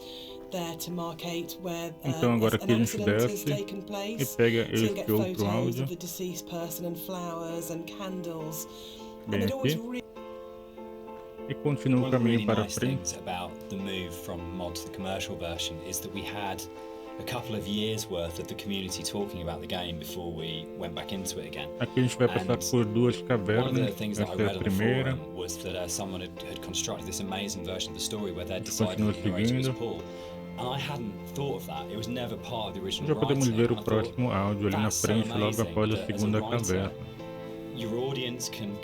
they're to markate where Então agora an aqui a gente accident has desce taken e place. pega So you este get outro photos áudio, of the deceased person and flowers and candles, bem and it always aqui, really e continua One o of the caminho really para nice frente. things about the move from mod to the commercial version is that we had a couple of years worth of the community talking about the game before we went back into it again. Aqui a gente vai passar And por duas one of cavernas, the things that I essa é read a on the primeira, forum was that someone had constructed this amazing version of the story where they decided continua that the narrator was seguindo. Paul. And I hadn't thought of that. It was never part of the original Já podemos writing. ver And o I thought, próximo áudio ali na that's so frente, logo amazing após a that as a segunda writer, caverna. your audience can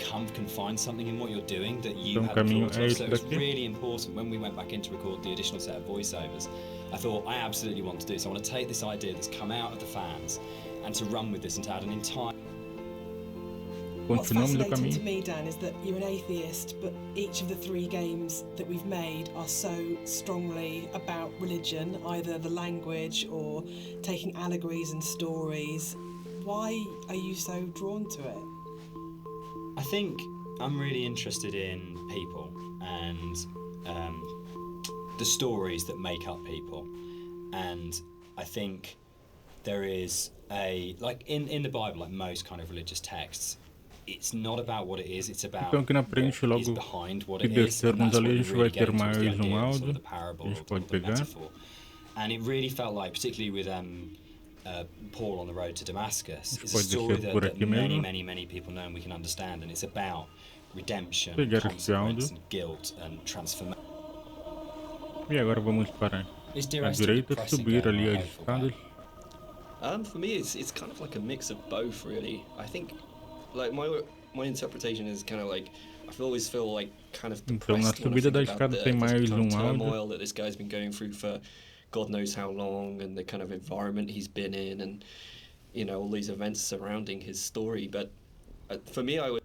find something in what you're doing that you Então o hadn't caminho thought é of. esse So it was daqui. really important when we went back in to record the additional set of voiceovers. I thought I absolutely want to do this. I want to take this idea that's come out of the fans and to run with this and to add an entire. What's Continuamos o fascinating to caminho. me, Dan, is that you're an atheist, but each of the three games that we've made are so strongly about religion, either the language or taking allegories and stories. Why are you so drawn to it? I think I'm really interested in people and the stories that make up people, and I think there is a, like in the Bible, like most kind of religious texts, it's not about what it is, it's about Então aqui na frente, what is logo behind what que it is, and descermos that's ali, a what gente we're vai really ter getting towards the mais idea of sort áudio of the parable que a or gente pode the pegar. metaphor. And it really felt like, particularly with Paul on the road to Damascus, it's a pode story descer por that aqui many, mesmo. many, many people know and we can understand, and it's about redemption, Pegar esse áudio. consequence, and guilt, and transformation. E agora vamos para Is Dear a Esther direita, depressing subir game ali or as hopeful escadas. game? For me, it's kind of like a mix of both, really. I think, like my interpretation is kind of like I always feel like kind of Então na depressed when I subida think da about escada tem the mais kind of áudio. turmoil that this guy's been going through for God knows how long, and the kind of environment he's been in, and you know, all these events surrounding his story. But for me, I would.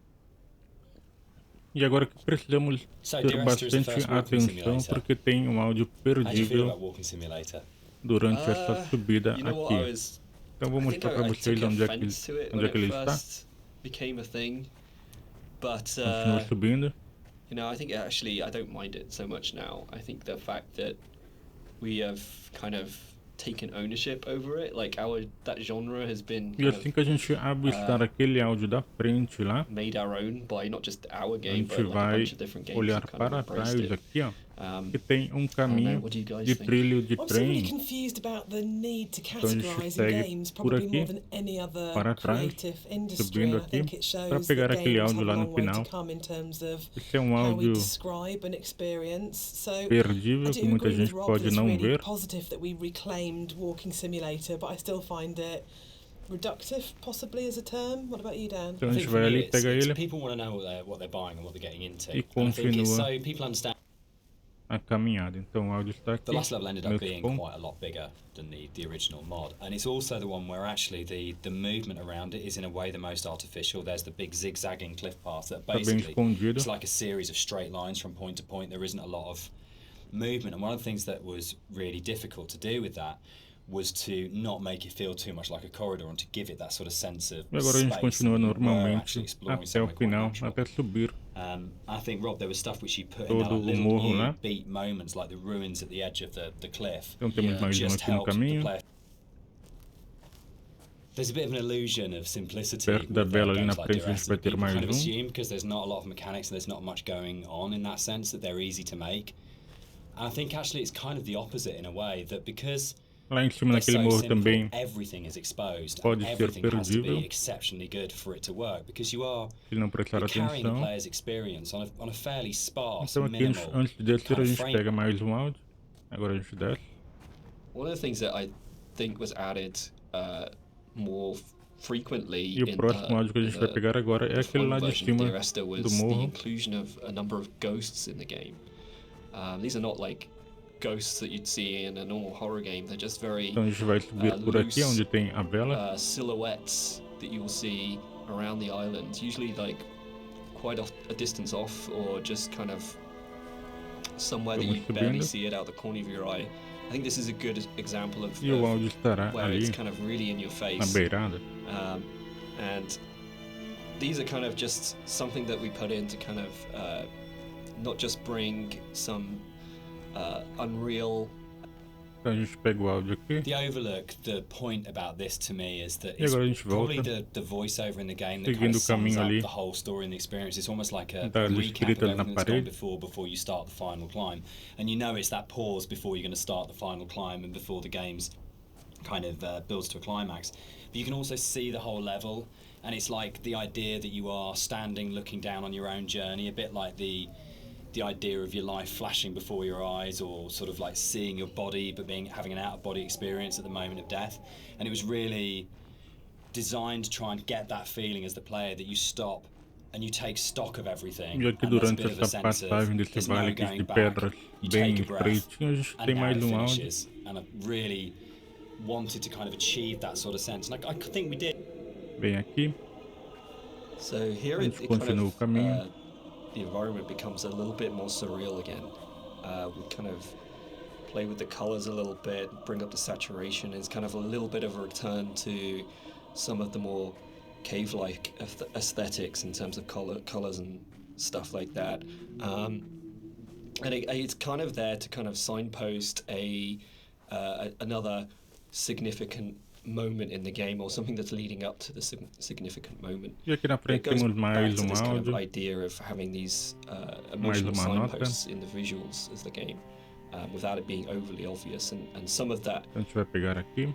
E agora que precisamos ter Dear Esther is the bastante first walking atenção simulator. porque tem um áudio How do you feel perdível about Walking Simulator? durante essa subida You know what, aqui. Então vou I think mostrar para I vocês took onde é offense to it que when ele it está. first became a thing, but Continua subindo. you know, I think actually I don't mind it so much now. I think the fact that we have kind of taken ownership over it, like that genre has been E assim que a gente abistar aquele áudio da frente lá, made our own by not just our a game, gente but like a vai bunch of different games olhar that kind para of embraced trás it. aqui, ó, que tem um caminho what do you guys de think? trilho de I'm still really trem. confused about the need to Então a gente categorise in segue games, por probably aqui, more than any other para trás, creative industry, subindo and I aqui, think it para shows pegar that aquele games áudio have a lá no long way to final. come in terms of Esse é um how we áudio describe an experience. So I perdível do que muita agree with gente Rob pode that it's não really ver. positive that we reclaimed Walking Simulator, but I still find it reductive, possibly as a term. What about you, Dan? Então a I gente think for vai me, ali, pega ele people want to know what they're buying and what they're getting into. e And I think it's continua so people understand. a caminhada. Então o áudio está aqui. The last level ended up meus being pontos. quite a lot bigger than the original mod, and it's also the one where actually the movement around it is in a way the most artificial. There's the big zigzagging cliff path that Está bem basically escondido. it's like a series of straight lines from point to point. There isn't a lot of movement, and one of the things that was really difficult to do with that was to not make it feel too much like a corridor and to give it that sort of sense of E agora a gente space continua that we were normalmente actually exploring até o somewhere quite final, natural. até subir. I think, Rob, there was stuff which you put in there, Todo like o little morro new lá. beat moments, like the ruins at the edge of the cliff. Então temos mais um Just aqui no helped the caminho. player. There's a bit of an illusion of simplicity Perto da with bela ali games na like frente Dear a gente Esther vai that ter people mais kind of um. assume because there's not a lot of mechanics and there's not much going on in that sense that they're easy to make. And I think actually it's kind of the opposite in a way, that because Lá em cima they're naquele so morro simple, também everything is exposed pode and ser everything has to perdível. be exceptionally good for it to work, because you are se não prestar you're carrying the atenção. player's experience on a fairly sparse, Então aqui minimal antes de descer kind a of gente frame. pega mais um áudio. Agora a gente desce. One of the things that I think was added more frequently E o in próximo áudio que a gente vai pegar agora é aquele lá de version of cima Dear Esther do was the morro. inclusion of a number of ghosts in the game. These are not like ghosts that you'd see in a normal horror game. They're just very Então a gente vai subir por aqui loose, onde tem a vela. silhouettes that you will see around the island, usually like quite a distance off, or just kind of somewhere that you Vamos barely subindo. see it out the corner of your eye. I think this is a good example of E o áudio estará where ali it's kind of really in your na face. beirada. And these are kind of just something that we put in to kind of not just bring some unreal. Então a gente pega o áudio aqui. The overlook, the point about this to me is that E it's agora a gente probably volta. the voiceover in the game that kind Seguindo of o sums caminho up ali. the whole story and the experience. It's almost like a Tá ali recap escrito of ali na everything that's gone parede. before you start the final climb. And you know it's that pause before you're going to start the final climb and before the game's kind of builds to a climax. But you can also see the whole level, and it's like the idea that you are standing looking down on your own journey, a bit like the idea of your life flashing before your eyes, or sort of like seeing your body but having an out-of-body experience at the moment of death. And it was really designed to try and get that feeling as the player that you stop and you take stock of everything. E aqui And there's a durante bit of a essa sense of passagem desse there's vale no aqui going de back. pedras You bem take a breath estreitinho, a gente and tem now mais it um áudio. finishes. And I really wanted to kind of achieve that sort of sense, and I think we did. Bem aqui. So here A it gente kind continua o of caminho. the environment becomes a little bit more surreal again. We kind of play with the colors a little bit, bring up the saturation. It's kind of a little bit of a return to some of the more cave-like aesthetics in terms of colors and stuff like that. And it's kind of there to kind of signpost another significant moment in the game or something that's leading up to the significant moment. E aqui na It frente goes temos back mais to this kind of áudio, idea of having these mais emotional uma nota. signposts in the visuals as the game, without it being overly obvious, and some of that. Então a gente vai pegar aqui.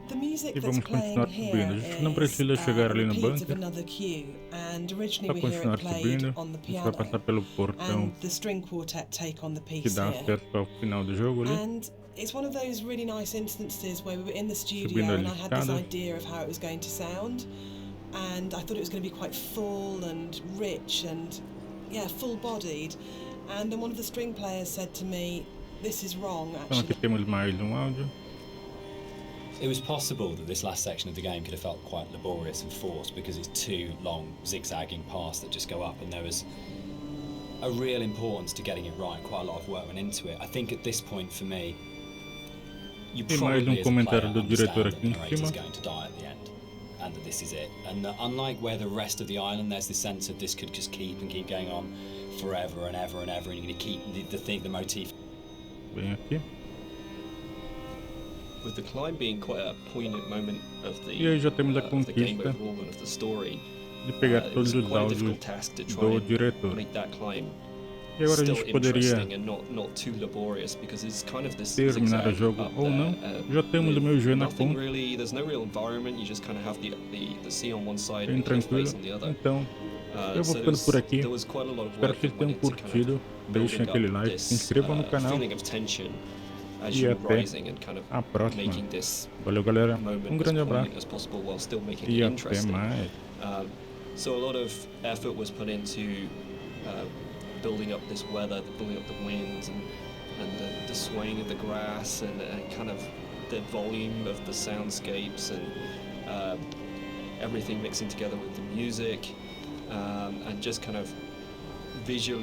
The music E that's vamos continuar playing subindo. A here gente não is precisa chegar ali no repeats of bunker. another cue, and originally Para we hear continuar it played subindo, on the a gente vai passar piano, pelo portão and the string quartet take on the que piece dá here. acesso ao final do jogo ali. And it's one of those really nice instances where we were in the studio Subindo and as I had this escadas. idea of how it was going to sound, and I thought it was going to be quite full and rich and, yeah, full-bodied. And then one of the string players said to me, "This is wrong, Então aqui actually." temos mais um áudio. It was possible that this last section of the game could have felt quite laborious and forced because it's two long zigzagging paths that just go up, and there was a real importance to getting it right. Quite a lot of work went into it. I think at this point for me, you E mais probably as a comentário player do diretor understand that aqui the em narrator's cima. going to die at the end and that this is it. And unlike where the rest of the island, there's this sense of this could just keep and keep going on forever and ever and ever, and you're going to keep the motif. Bem aqui. With the climb being quite a poignant moment of the, E aí já temos a of the game conquista overall and of the story, de pegar it todos was os quite a áudios difficult task to try do and diretor. make that climb E agora a still gente poderia interesting and not too laborious, because it's kind of this terminar o zigzag jogo up ou there, não. Já temos o meu G na nothing conta, really, there's no real environment, you just kind of have the sea on one side bem and the cliff tranquilo. face on the other. Então, eu vou So ficando por aqui. there was quite a lot of Espero work que that vocês went tenham into kind of curtido. Deixem building aquele up like, this, se inscrevam no canal feeling of tension as e you're até rising and kind of a próxima. making this Valeu, galera. moment Um as grande abraço poignant as possible while still making e it até interesting. mais. So a lot of effort was put into building up this weather, building up the winds and the swaying of the grass and kind of the volume of the soundscapes and everything mixing together with the music, and just kind of visually